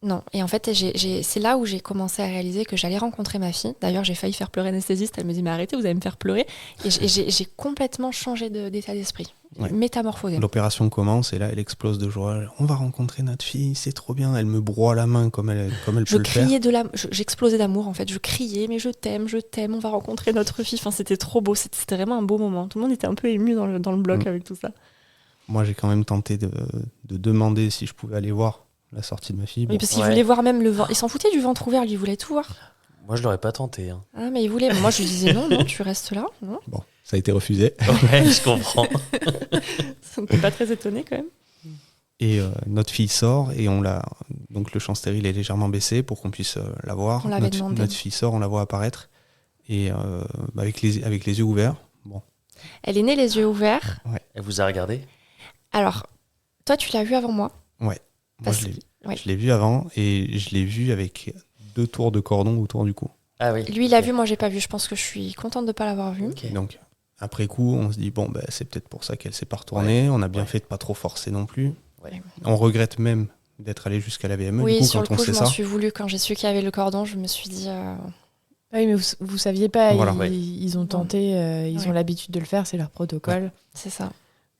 Non, et en fait, c'est là où j'ai commencé à réaliser que j'allais rencontrer ma fille. D'ailleurs, j'ai failli faire pleurer l'anesthésiste. Elle me dit, mais arrêtez, vous allez me faire pleurer. Et j'ai complètement changé d'état d'esprit. Ouais. Métamorphosé. L'opération commence et là, elle explose de joie. On va rencontrer notre fille, c'est trop bien. Elle me broie la main comme elle peut le faire. J'explosais d'amour, en fait. Je criais, mais je t'aime, on va rencontrer notre fille. C'était trop beau, c'était vraiment un beau moment. Tout le monde était un peu ému dans le bloc avec tout ça. Moi, j'ai quand même tenté de demander si je pouvais aller voir la sortie de ma fille. Oui, parce qu'il voulait voir même le ventre. Il s'en foutait du ventre ouvert, lui, il voulait tout voir. Moi, je l'aurais pas tenté. Hein. Ah, mais il voulait. Moi, je lui disais non, tu restes là. Non. Bon, ça a été refusé. Ouais, je comprends. On n'est pas très étonné quand même. Et notre fille sort et donc le champ stérile est légèrement baissé pour qu'on puisse la voir. On l'avait demandé. Notre fille sort, on la voit apparaître et avec les yeux ouverts. Bon. Elle est née les yeux ouverts. Ouais. Elle vous a regardé? Alors, toi, tu l'as vue avant moi. Ouais. Moi, Ouais. je l'ai vue avant et je l'ai vue avec 2 tours de cordon autour du cou. Ah oui. Lui, il l'a vue, moi, j'ai pas vu. Je pense que je suis contente de ne pas l'avoir vue. Ok. Donc, après coup, on se dit, bon, c'est peut-être pour ça qu'elle s'est pas retournée. On a bien fait de pas trop forcer non plus. Ouais. On regrette même d'être allé jusqu'à la VME. Oui, du coup, sur le quand on coup, sait je m'en ça. suis voulu. Quand j'ai su qu'il y avait le cordon, je me suis dit... Oui, mais vous saviez pas, Voilà. ils ont tenté, ils ont l'habitude de le faire, c'est leur protocole. C'est ça.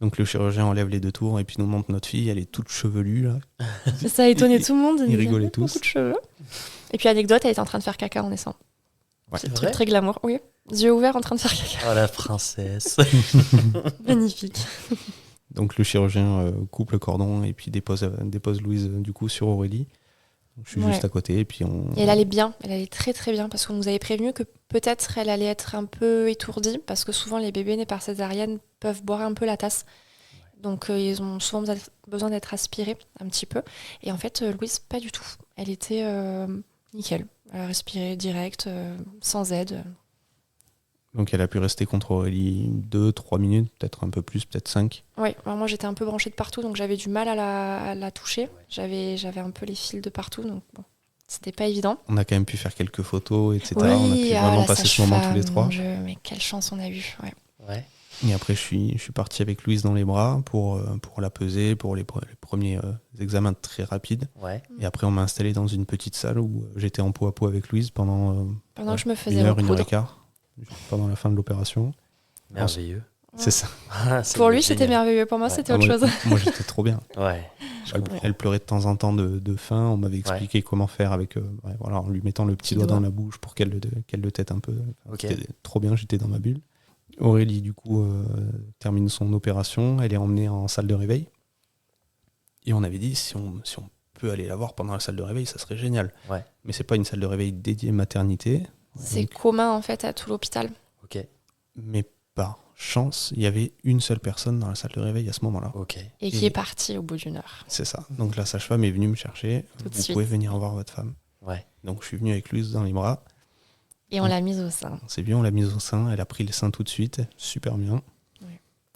Donc le chirurgien enlève les 2 tours et puis nous montre notre fille, elle est toute chevelue là. Ça a étonné tout le monde. Ils rigolaient avait tous. beaucoup de cheveux. Et puis, anecdote, elle était en train de faire caca en naissant. Ouais. C'est C'est un truc vrai très glamour. Oui, yeux ouverts en train de faire caca. Oh, la princesse. Magnifique. Donc le chirurgien coupe le cordon et puis dépose Louise du coup sur Aurélie. Donc, je suis Ouais. juste à côté et puis on... Et elle allait bien, elle allait très très bien parce qu'on nous avait prévenu que peut-être elle allait être un peu étourdie parce que souvent les bébés nés par césarienne peuvent boire un peu la tasse. Donc ils ont souvent besoin d'être aspirés un petit peu. Et en fait, Louise, pas du tout. Elle était nickel. Elle a respiré direct, sans aide. Donc elle a pu rester contre Aurélie 2-3 minutes, peut-être un peu plus, peut-être 5. Oui, alors moi j'étais un peu branchée de partout, donc j'avais du mal à la toucher. J'avais un peu les fils de partout, donc bon, c'était pas évident. On a quand même pu faire quelques photos, etc. Oui, on a pu vraiment la passer ce moment tous les sage-femme, 3. mon Dieu, mais quelle chance on a eu. Ouais. Ouais. Et après je suis parti avec Louise dans les bras pour la peser, pour les premiers examens très rapides. Ouais. Et après on m'a installé dans une petite salle où j'étais en peau à peau avec Louise pendant Pendant que je me faisais 1 heure et recoudre. quart, pendant la fin de l'opération. Merveilleux. C'est ça. Pour lui, c'était merveilleux. Pour moi, Ouais. c'était autre chose. Moi j'étais trop bien. Ouais. Elle pleurait de temps en temps de faim. On m'avait expliqué comment faire avec, en lui mettant le petit doigt dans la bouche pour qu'elle le tête un peu. Ok. C'était trop bien, j'étais dans ma bulle. Aurélie, du coup, termine son opération. Elle est emmenée en salle de réveil. Et on avait dit, si on peut aller la voir pendant la salle de réveil, ça serait génial. Ouais. Mais c'est pas une salle de réveil dédiée maternité. C'est Donc, commun, en fait, à tout l'hôpital. Ok. mais par chance, il y avait une seule personne dans la salle de réveil à ce moment-là. Ok. Et qui Et- est parti au bout d'une heure. C'est ça. Donc la sage-femme est venue me chercher. Tout de Vous suite. pouvez venir voir votre femme. Ouais. Donc je suis venu avec Louise dans les bras. Et on l'a mise au sein. C'est bien, on l'a mise au sein. Elle a pris le sein tout de suite. Super bien.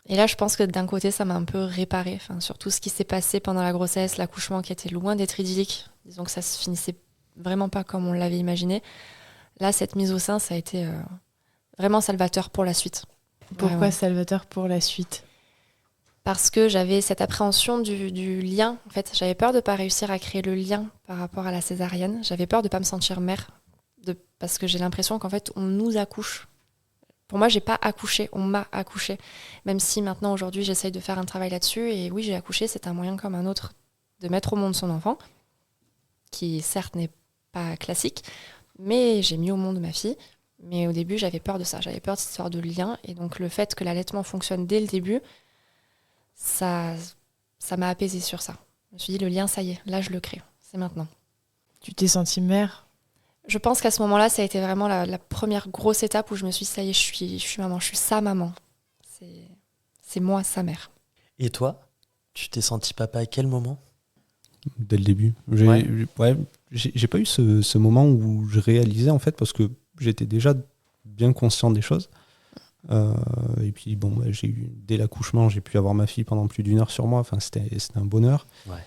Et là, je pense que d'un côté, ça m'a un peu réparé. Enfin, sur tout ce qui s'est passé pendant la grossesse, l'accouchement qui était loin d'être idyllique. Disons que ça se finissait vraiment pas comme on l'avait imaginé. Là, cette mise au sein, ça a été vraiment salvateur pour la suite. Pourquoi Ouais. salvateur pour la suite? Parce que j'avais cette appréhension du lien. En fait, j'avais peur de ne pas réussir à créer le lien par rapport à la césarienne. J'avais peur de ne pas me sentir mère. Parce que j'ai l'impression qu'en fait, on nous accouche Pour moi, j'ai pas accouché, on m'a accouché. Même si maintenant, aujourd'hui, j'essaye de faire un travail là-dessus. Et oui, j'ai accouché, c'est un moyen comme un autre de mettre au monde son enfant, qui certes n'est pas classique, mais j'ai mis au monde ma fille. Mais au début, j'avais peur de ça, j'avais peur de cette histoire de lien. Et donc, le fait que l'allaitement fonctionne dès le début, ça m'a apaisée sur ça. Je me suis dit, le lien, ça y est, là, je le crée, c'est maintenant. Tu t'es sentie mère? Je pense qu'à ce moment-là, ça a été vraiment la première grosse étape où je me suis dit, ça y est, je suis maman, je suis sa maman. C'est moi, sa mère. Et toi, tu t'es senti papa à quel moment? Dès le début. J'ai pas eu ce moment où je réalisais, en fait, parce que j'étais déjà bien conscient des choses. Et puis, bon, dès l'accouchement, j'ai pu avoir ma fille pendant plus d'1 heure sur moi. Enfin, c'était un bonheur. Ouais.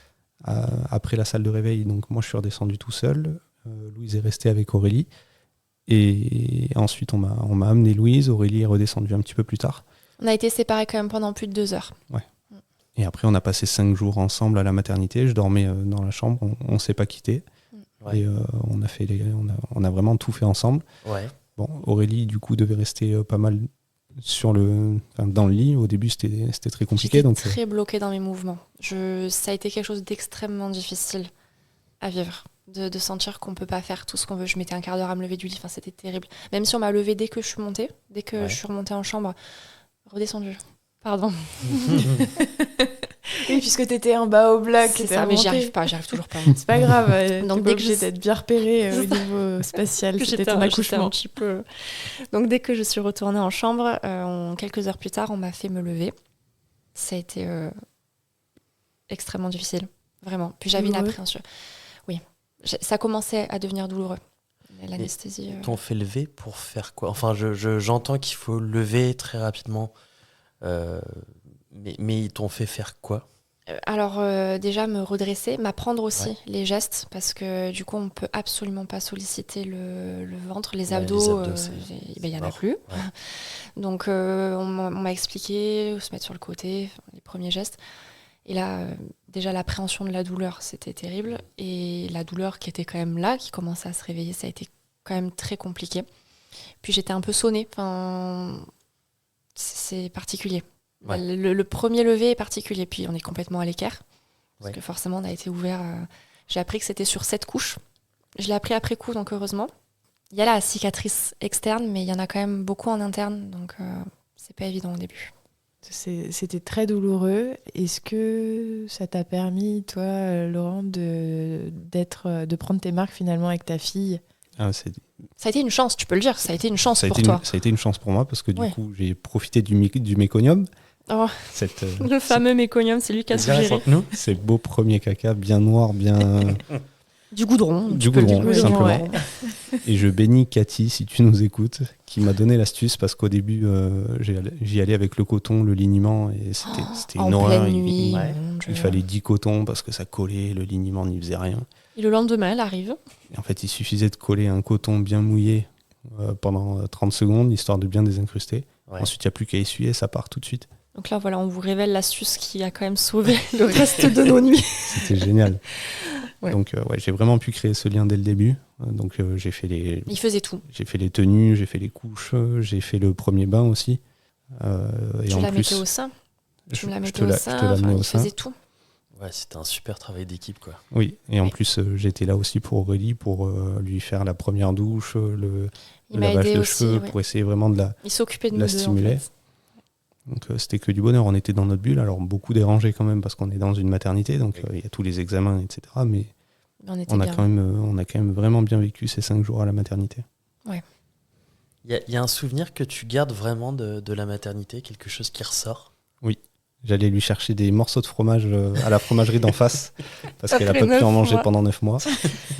Après la salle de réveil, donc moi, je suis redescendu tout seul. Louise est restée avec Aurélie. Et ensuite, on m'a amené Louise. Aurélie est redescendue un petit peu plus tard. On a été séparés quand même pendant plus de 2 heures. Ouais. Et après, on a passé 5 jours ensemble à la maternité. Je dormais dans la chambre. On ne s'est pas quittés. Ouais. Et on a vraiment tout fait ensemble. Ouais. Bon, Aurélie, du coup, devait rester pas mal dans le lit. Au début, c'était très compliqué. J'étais Donc, très bloquée dans mes mouvements. Ça a été quelque chose d'extrêmement difficile à vivre. De sentir qu'on ne peut pas faire tout ce qu'on veut. Je mettais un quart d'heure à me lever du lit. Enfin, c'était terrible. Même si on m'a levée dès que je suis montée, dès que je suis remontée en chambre, redescendue. Pardon. Oui, puisque t'étais en bas au bloc. C'est ça, mais j'y arrive toujours pas. C'est pas grave. Donc, Donc, dès t'es que obligée je- d'être bien repérée au niveau spatial. C'était ton J'étais accouchement. un petit peu... Donc, dès que je suis retournée en chambre, quelques heures plus tard, on m'a fait me lever. Ça a été extrêmement difficile, vraiment. Puis j'avais une Douloureux. appréhension. Oui, ça commençait à devenir douloureux. L'anesthésie... Ils t'ont fait lever pour faire quoi? Enfin, j'entends qu'il faut lever très rapidement. Mais ils t'ont fait faire quoi? Alors déjà me redresser, m'apprendre aussi les gestes parce que du coup on peut absolument pas solliciter le ventre, les Ouais, abdos, les abdos, il y en a mort. plus. Ouais. Donc on m'a expliqué se mettre sur le côté, les premiers gestes. Et là déjà l'appréhension de la douleur, c'était terrible et la douleur qui était quand même là, qui commençait à se réveiller, ça a été quand même très compliqué. Puis j'étais un peu sonnée, enfin c'est particulier. Ouais. Le premier lever est particulier, puis on est complètement à l'équerre. Parce Ouais. que forcément, on a été ouvert. J'ai appris que c'était sur 7 couches. Je l'ai appris après coup, donc heureusement. Il y a la cicatrice externe, mais il y en a quand même beaucoup en interne, donc c'est pas évident au début. C'était très douloureux. Est-ce que ça t'a permis, toi, Laurent, de prendre tes marques finalement avec ta fille? Ça a été une chance, tu peux le dire. Ça a été une chance pour ça toi. a été une chance pour moi parce que Ouais. du coup, j'ai profité du méconium. Oh, Cette, le fameux méconium, c'est lui qui a Bien, suggéré. raconte-nous. ces beaux premiers caca bien noirs, bien Du goudron. du tu peux le goudron, dire. simplement. ouais. Et je bénis Cathy, si tu nous écoutes, qui m'a donné l'astuce parce qu'au début, j'y allais avec le coton, le liniment, et c'était En une horreur. pleine nuit. Ouais. mon Dieu. Il fallait 10 cotons parce que ça collait, le liniment n'y faisait rien. Et le lendemain, elle arrive. Et en fait, il suffisait de coller un coton bien mouillé pendant 30 secondes, histoire de bien désincruster. Ouais. Ensuite, il n'y a plus qu'à essuyer, ça part tout de suite. Donc là, voilà, on vous révèle l'astuce qui a quand même sauvé le reste de nos nuits. C'était génial. Ouais. Donc, j'ai vraiment pu créer ce lien dès le début. Donc, j'ai fait les tenues, j'ai fait les couches, j'ai fait le premier bain aussi. Et Tu en la plus, mettais au sein. Tu me la je mettais te au la- sein. je te l'amenais Enfin, au il sein. faisait tout. Ouais, c'était un super travail d'équipe, quoi. Oui, et en Oui. plus, j'étais là aussi pour Aurélie, pour lui faire la première douche, le Il m'a lavage aidé de aussi. cheveux, Ouais. pour essayer vraiment de la... Il s'occupait de la nous deux, en stimuler. fait. Donc, c'était que du bonheur. On était dans notre bulle, alors beaucoup dérangés quand même, parce qu'on est dans une maternité, donc il y a tous les examens, etc. Mais Mais on était on a bien. quand même vraiment bien vécu ces 5 jours à la maternité. Il y a un souvenir que tu gardes vraiment de la maternité, quelque chose qui ressort? J'allais lui chercher des morceaux de fromage à la fromagerie d'en face, parce qu'elle n'a Après pas pu 9 en manger mois. pendant 9 mois.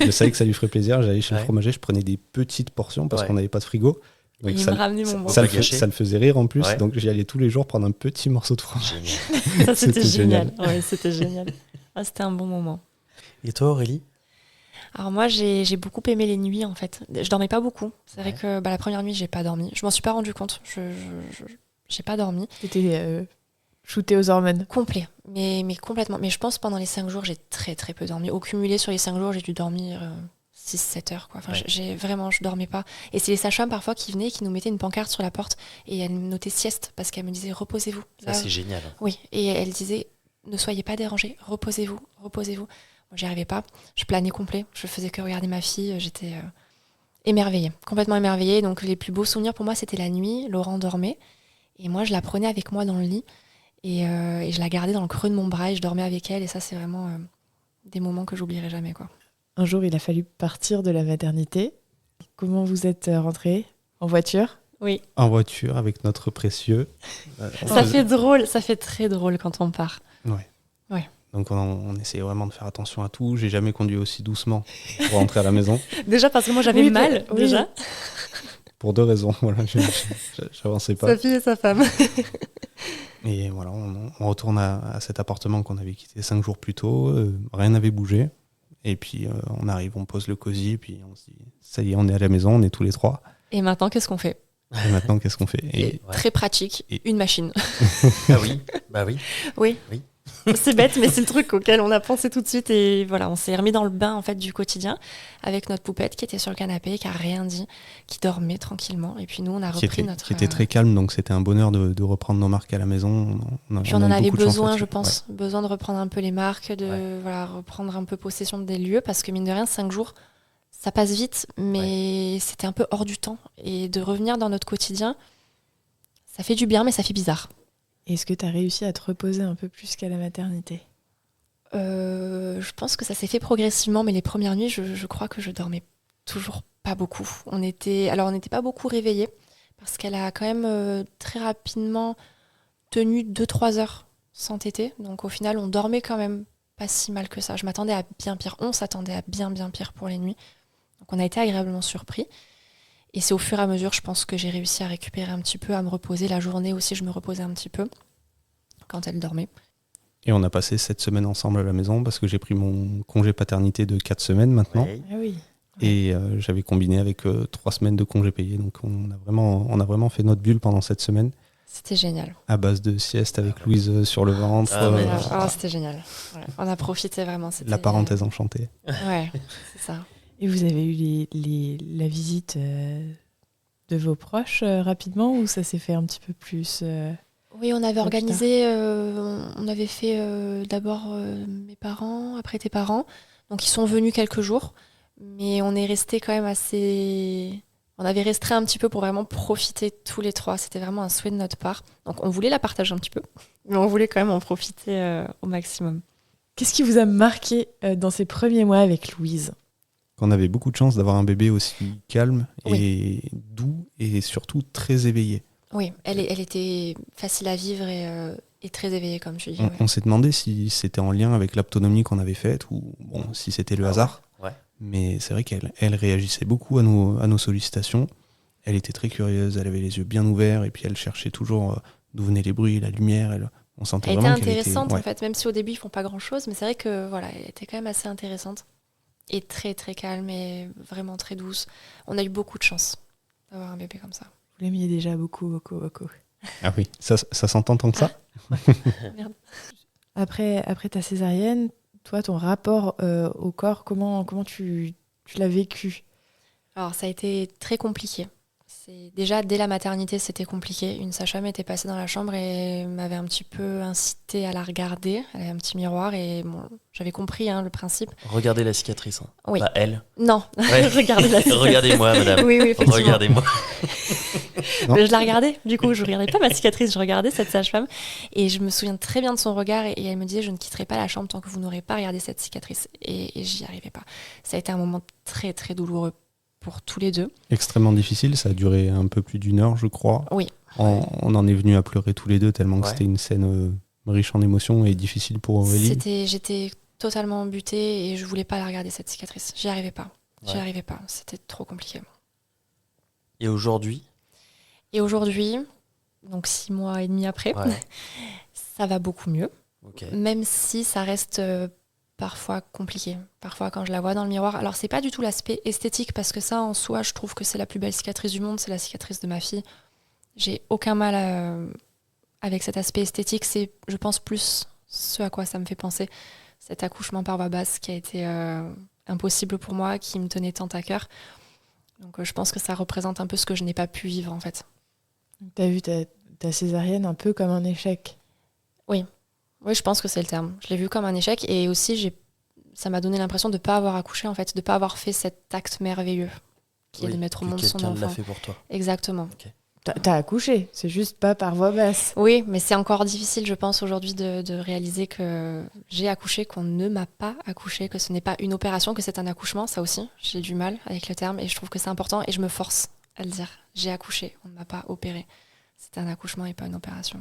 Je savais que ça lui ferait plaisir. J'allais chez Ouais. le fromager, je prenais des petites portions, parce Ouais. qu'on n'avait pas de frigo. Donc Il ça, me ramenait mon ça- bon. ça, Pas gâché. ça le faisait rire en plus, Ouais. donc j'y allais tous les jours prendre un petit morceau de fromage. Génial. Ça, c'était C'était génial. Ouais, c'était génial. Ah, c'était un bon moment. Et toi, Aurélie? Alors moi, j'ai beaucoup aimé les nuits, en fait. Je dormais pas beaucoup. C'est vrai Ouais. que la première nuit, j'ai pas dormi. Je m'en suis pas rendu compte. J'ai pas dormi. T'étais shooté aux hormones. Complet. Mais complètement. Mais je pense pendant les 5 jours, j'ai très très peu dormi. Au cumulé sur les 5 jours, j'ai dû dormir 6-7 heures, quoi. Enfin, Ouais. je dormais pas. Et c'est les sages-femmes parfois qui venaient, qui nous mettaient une pancarte sur la porte et elles notaient sieste parce qu'elles me disaient reposez-vous. Ça, Là, c'est génial. oui, et elle disait ne soyez pas dérangés, reposez-vous, reposez-vous. Moi, j'y arrivais pas. Je planais complet. Je faisais que regarder ma fille. J'étais émerveillée, complètement émerveillée. Donc, les plus beaux souvenirs pour moi, c'était la nuit. Laurent dormait. Et moi, je la prenais avec moi dans le lit. Et je la gardais dans le creux de mon bras et je dormais avec elle. Et ça, c'est vraiment des moments que j'oublierai jamais, quoi. Un jour, il a fallu partir de la maternité. Comment vous êtes rentrés? En voiture? Oui. En voiture avec notre précieux. Ça fait drôle, ça fait très drôle quand on part. Donc on essayait vraiment de faire attention à tout. J'ai jamais conduit aussi doucement pour rentrer à la maison. Déjà parce que moi, j'avais Oui, mal, oui. déjà. Pour 2 raisons. Voilà, j'avançais pas. Sa fille et sa femme. Et voilà, on retourne à cet appartement qu'on avait quitté 5 jours plus tôt. Rien n'avait bougé. Et puis on arrive, on pose le cosy, et puis on se dit, ça y est, on est à la maison, on est tous les 3. Et maintenant, qu'est-ce qu'on fait? Et maintenant, qu'est-ce qu'on fait? Et Ouais. Très pratique, Et- une machine. Ah oui, bah oui. Oui. Oui. C'est bête, mais c'est le truc auquel on a pensé tout de suite. Et voilà, on s'est remis dans le bain en fait du quotidien avec notre poupette qui était sur le canapé, qui a rien dit, qui dormait tranquillement. Et puis nous, on a repris notre. qui était très calme, donc c'était un bonheur de reprendre nos marques à la maison. Puis on en a eu avait beaucoup de chance besoin, là-dessus. je pense, besoin de reprendre un peu les marques, de voilà, reprendre un peu possession des lieux, parce que mine de rien, 5 jours, ça passe vite, mais c'était un peu hors du temps. Et de revenir dans notre quotidien, ça fait du bien, mais ça fait bizarre. Est-ce que tu as réussi à te reposer un peu plus qu'à la maternité? Je pense que ça s'est fait progressivement, mais les premières nuits, je crois que je dormais toujours pas beaucoup. On n'était pas beaucoup réveillés, parce qu'elle a quand même très rapidement tenu 2-3 heures sans téter. Donc au final, on dormait quand même pas si mal que ça. Je m'attendais à bien pire. On s'attendait à bien pire pour les nuits. Donc on a été agréablement surpris. Et c'est au fur et à mesure, je pense que j'ai réussi à récupérer un petit peu, à me reposer. La journée aussi, je me reposais un petit peu quand elle dormait. Et on a passé 7 semaines ensemble à la maison parce que j'ai pris mon congé paternité de 4 semaines maintenant. Ouais. Ah oui. Et j'avais combiné avec 3 semaines de congé payé. Donc on a vraiment fait notre bulle pendant cette semaine C'était génial. à base de sieste avec Louise sur le ventre. Ah, mais- C'était génial. Ouais. On a profité vraiment. C'était, La parenthèse enchantée. Ouais, c'est ça. Et vous avez eu la visite de vos proches rapidement ou ça s'est fait un petit peu plus Oui, on avait Plus organisé, on avait fait d'abord mes parents, après tes parents. Donc ils sont venus quelques jours, mais on est resté quand même assez. On avait restreint un petit peu pour vraiment profiter tous les 3. C'était vraiment un souhait de notre part. Donc on voulait la partager un petit peu, mais on voulait quand même en profiter au maximum. Qu'est-ce qui vous a marqué dans ces premiers mois avec Louise? Qu'on avait beaucoup de chance d'avoir un bébé aussi calme et doux et surtout très éveillé. Oui, elle était facile à vivre et très éveillée, comme tu dis. On s'est demandé si c'était en lien avec l'autonomie qu'on avait faite ou bon, si c'était le hasard. Ouais. Mais c'est vrai qu'elle réagissait beaucoup à nos sollicitations. Elle était très curieuse, elle avait les yeux bien ouverts et puis elle cherchait toujours d'où venaient les bruits, la lumière. On sentait Elle était vraiment qu'elle intéressante ouais. en fait, même si au début ils font pas grand chose, mais c'est vrai que voilà, elle était quand même assez intéressante et très très calme et vraiment très douce. On a eu beaucoup de chance d'avoir un bébé comme ça. Vous l'aimiez déjà beaucoup. Ah oui, ça s'entend tant que ça. Merde. Après ta césarienne, toi, ton rapport au corps, comment tu l'as vécu? Alors ça a été très compliqué. Déjà dès la maternité c'était compliqué. Une sage-femme était passée dans la chambre et m'avait un petit peu incité à la regarder. Elle avait un petit miroir et bon, j'avais compris le principe. Regardez la cicatrice. Hein. Oui. Pas elle. Non, Ouais. regardez la cicatrice. Regardez-moi, madame. Oui, effectivement. Regardez-moi. Mais je la regardais, du coup, je regardais pas ma cicatrice, je regardais cette sage-femme. Et je me souviens très bien de son regard et elle me disait, je ne quitterai pas la chambre tant que vous n'aurez pas regardé cette cicatrice. Et j'y arrivais pas. Ça a été un moment très, très douloureux pour tous les deux. Extrêmement difficile, ça a duré un peu plus d'1 heure, je crois. Oui. On en est venu à pleurer tous les deux tellement que Ouais. c'était une scène riche en émotions et difficile pour Aurélie. J'étais totalement butée et je voulais pas la regarder, cette cicatrice. J'y arrivais pas. J'y Ouais. arrivais pas. C'était trop compliqué. Et aujourd'hui, Et aujourd'hui, donc 6 mois et demi après, ouais. ça va beaucoup mieux. Ok. Même si ça reste parfois compliqué. Parfois, quand je la vois dans le miroir. Alors, c'est pas du tout l'aspect esthétique, parce que ça, en soi, je trouve que c'est la plus belle cicatrice du monde. C'est la cicatrice de ma fille. J'ai aucun mal avec cet aspect esthétique. C'est, je pense, plus ce à quoi ça me fait penser. Cet accouchement par voie basse qui a été impossible pour moi, qui me tenait tant à cœur. Donc je pense que ça représente un peu ce que je n'ai pas pu vivre en fait. T'as vu ta césarienne un peu comme un échec. Oui, je pense que c'est le terme. Je l'ai vu comme un échec et aussi ça m'a donné l'impression de ne pas avoir accouché en fait, de ne pas avoir fait cet acte merveilleux qui est de mettre au monde son quelqu'un enfant. l'a fait pour toi. Exactement. T'as accouché, c'est juste pas par voie basse. Oui, mais c'est encore difficile, je pense, aujourd'hui de réaliser que j'ai accouché, qu'on ne m'a pas accouché, que ce n'est pas une opération, que c'est un accouchement, ça aussi. J'ai du mal avec le terme et je trouve que c'est important et je me force à le dire. J'ai accouché, on ne m'a pas opéré. C'était un accouchement et pas une opération.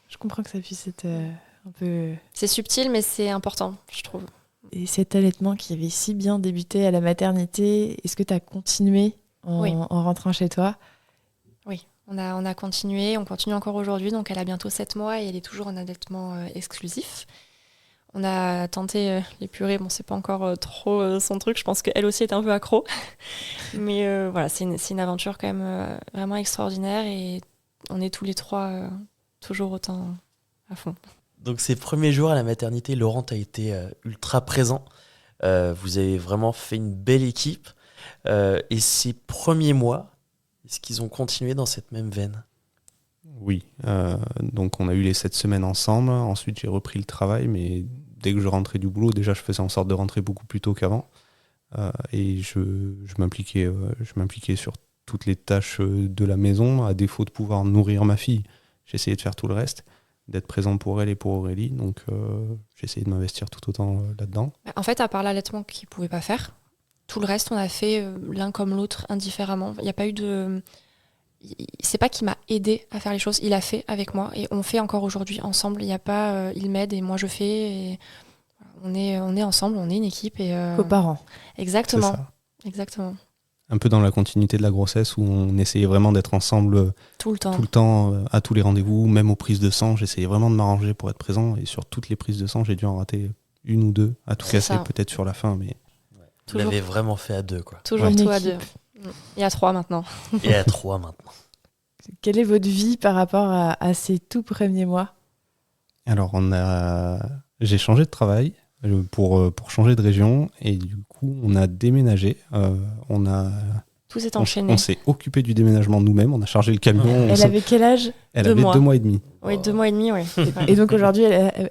Je comprends que ça puisse être un peu... C'est subtil, mais c'est important, je trouve. Et cet allaitement qui avait si bien débuté à la maternité, est-ce que t'as continué Oui. en rentrant chez toi ? Oui, on a continué, on continue encore aujourd'hui, donc elle a bientôt 7 mois et elle est toujours en allaitement exclusif. On a tenté les purées, bon c'est pas encore trop son truc, je pense qu'elle aussi est un peu accro. Mais voilà, c'est une aventure quand même vraiment extraordinaire et on est tous les trois toujours autant à fond. Donc ces premiers jours à la maternité, Laurent a été ultra présent. Vous avez vraiment fait une belle équipe. Et ces premiers mois, est-ce qu'ils ont continué dans cette même veine ? Oui, donc on a eu les 7 semaines ensemble. Ensuite, j'ai repris le travail, mais dès que je rentrais du boulot, déjà, je faisais en sorte de rentrer beaucoup plus tôt qu'avant. Et je m'impliquais sur toutes les tâches de la maison, à défaut de pouvoir nourrir ma fille. J'essayais de faire tout le reste, d'être présent pour elle et pour Aurélie. Donc, j'essayais de m'investir tout autant là-dedans. En fait, à part l'allaitement qu'il ne pouvait pas faire, tout le reste, on a fait l'un comme l'autre indifféremment. Il n'y a pas eu de... C'est pas qu'il m'a aidé à faire les choses, il a fait avec moi et on fait encore aujourd'hui ensemble. Il n'y a pas il m'aide et moi je fais. Et on est ensemble, on est une équipe. Coparents. Exactement. C'est ça. Exactement. Un peu dans la continuité de la grossesse où on essayait vraiment d'être ensemble Tout le temps. tout le temps, à tous les rendez-vous, même aux prises de sang. J'essayais vraiment de m'arranger pour être présent. Et sur toutes les prises de sang, j'ai dû en rater une ou deux, à tout C'est casser ça. peut-être sur la fin. Mais Vous Toujours. l'avez vraiment fait à deux, quoi. Toujours Une tout à équipe. deux. Et à 3 maintenant. Et à 3 maintenant. Quelle est votre vie par rapport à ces tout premiers mois ? alors, j'ai changé de travail pour changer de région. Et du coup, on a déménagé. Tout s'est On enchaîné. s'est occupé du déménagement nous-mêmes. On a chargé le camion. Elle avait quel âge ? Elle 2 avait mois. 2 mois et demi. Oui, 2 mois et demi, oui. Et donc aujourd'hui,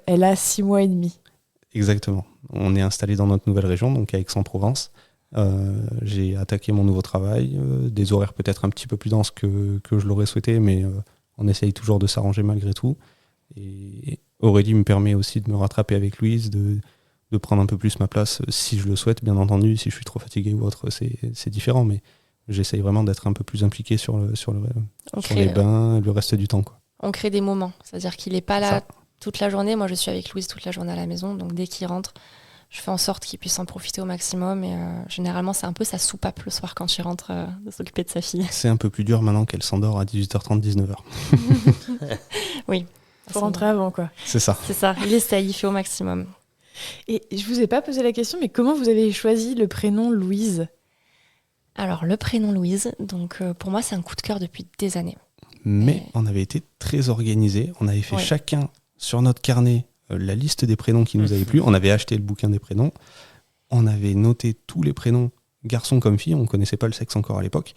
elle a 6 mois et demi. Exactement. On est installé dans notre nouvelle région, donc à Aix-en-Provence. J'ai attaqué mon nouveau travail, des horaires peut-être un petit peu plus denses que je l'aurais souhaité, mais on essaye toujours de s'arranger malgré tout. Et Aurélie me permet aussi de me rattraper avec Louise, de prendre un peu plus ma place si je le souhaite, bien entendu. Si je suis trop fatigué ou autre, c'est différent, mais j'essaye vraiment d'être un peu plus impliqué sur les bains, le reste du temps, quoi. On crée des moments. C'est-à-dire qu'il n'est pas là Ça. toute la journée. Moi, je suis avec Louise toute la journée à la maison. Donc, dès qu'il rentre, je fais en sorte qu'il puisse en profiter au maximum. Et généralement, c'est un peu sa soupape le soir quand il rentre de s'occuper de sa fille. C'est un peu plus dur maintenant qu'elle s'endort à 18h30, 19h. Oui. Faut rentrer avant, quoi. C'est ça. C'est ça. Il essaye, il fait au maximum. Et je vous ai pas posé la question, mais comment vous avez choisi le prénom Louise ? Alors, le prénom Louise, donc pour moi, c'est un coup de cœur depuis des années. Mais on avait été très organisés. On avait fait Ouais. chacun sur notre carnet la liste des prénoms qui nous avaient plu. On avait acheté le bouquin des prénoms. On avait noté tous les prénoms, garçons comme filles. On ne connaissait pas le sexe encore à l'époque.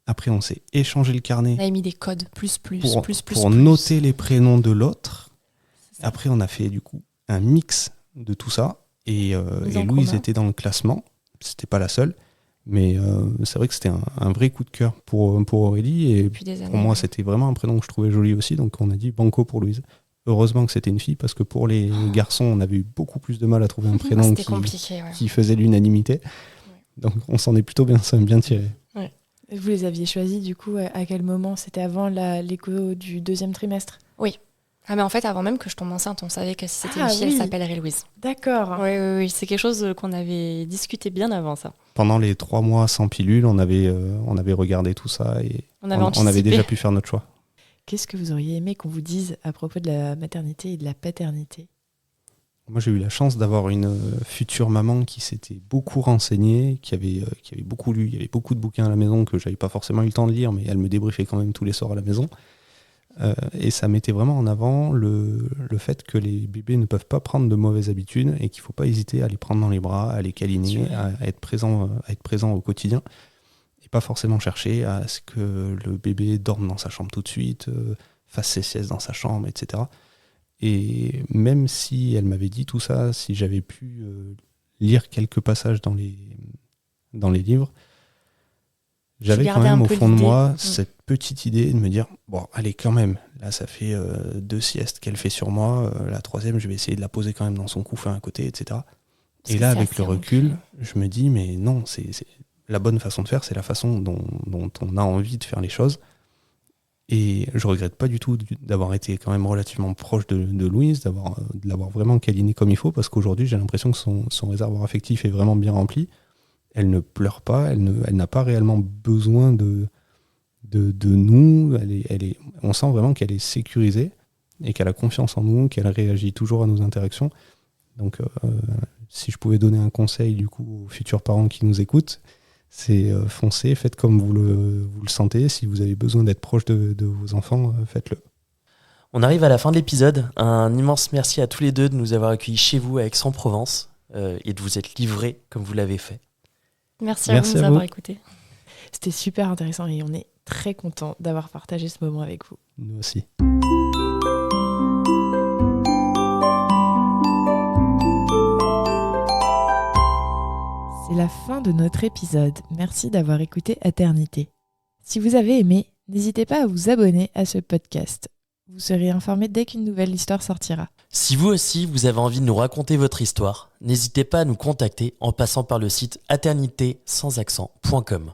Après, on s'est échangé le carnet On avait mis des codes, plus, pour noter les prénoms de l'autre. Après, on a fait du coup un mix de tout ça. Et Mise en Louise commun. était dans le classement. C'était pas la seule. Mais c'est vrai que c'était un vrai coup de cœur pour Aurélie. Et Depuis des années. pour moi, c'était vraiment un prénom que je trouvais joli aussi, donc on a dit banco pour Louise. Heureusement que c'était une fille, parce que pour les garçons, on avait eu beaucoup plus de mal à trouver un prénom C'était compliqué, ouais. qui faisait l'unanimité. Donc on s'en est plutôt bien tiré. Vous les aviez choisis, du coup, à quel moment ? C'était avant l'écho du 2e trimestre ? Ah, mais en fait, avant même que je tombe enceinte, on savait que si c'était Ah, une fille, oui. elle s'appellerait Louise. D'accord. Oui, c'est quelque chose qu'on avait discuté bien avant ça. Pendant les 3 mois sans pilule, on avait regardé tout ça et On avait on anticipé. avait déjà pu faire notre choix. Qu'est-ce que vous auriez aimé qu'on vous dise à propos de la maternité et de la paternité ? Moi, j'ai eu la chance d'avoir une future maman qui s'était beaucoup renseignée, qui avait beaucoup lu. Il y avait beaucoup de bouquins à la maison que j'avais pas forcément eu le temps de lire, mais elle me débriefait quand même tous les soirs à la maison. Et ça mettait vraiment en avant le fait que les bébés ne peuvent pas prendre de mauvaises habitudes et qu'il ne faut pas hésiter à les prendre dans les bras, à les câliner, à être présent au quotidien. Et pas forcément chercher à ce que le bébé dorme dans sa chambre tout de suite, fasse ses siestes dans sa chambre, etc. Et même si elle m'avait dit tout ça, si j'avais pu lire quelques passages dans les livres, j'avais quand même au fond de moi cette petite idée de me dire, bon, allez, quand même, là ça fait 2 siestes qu'elle fait sur moi, la 3e, je vais essayer de la poser quand même dans son couffin à côté, etc. Et là, avec le recul, je me dis, mais non, c'est la bonne façon de faire, c'est la façon dont on a envie de faire les choses. Et je regrette pas du tout d'avoir été quand même relativement proche de Louise, de l'avoir vraiment câliné comme il faut, parce qu'aujourd'hui, j'ai l'impression que son réservoir affectif est vraiment bien rempli. Elle ne pleure pas, elle n'a pas réellement besoin de nous. On sent vraiment qu'elle est sécurisée et qu'elle a confiance en nous, qu'elle réagit toujours à nos interactions. Donc, si je pouvais donner un conseil du coup aux futurs parents qui nous écoutent, c'est foncez, faites comme vous le sentez. Si vous avez besoin d'être proche de vos enfants, faites-le. On arrive à la fin de l'épisode. Un immense merci à tous les deux de nous avoir accueillis chez vous à Aix-en-Provence et de vous être livrés comme vous l'avez fait. Merci à vous de nous avoir écoutés. C'était super intéressant et on est très contents d'avoir partagé ce moment avec vous. Nous aussi. C'est la fin de notre épisode. Merci d'avoir écouté Aternité. Si vous avez aimé, n'hésitez pas à vous abonner à ce podcast. Vous serez informé dès qu'une nouvelle histoire sortira. Si vous aussi, vous avez envie de nous raconter votre histoire, n'hésitez pas à nous contacter en passant par le site aternitésansaccent.com.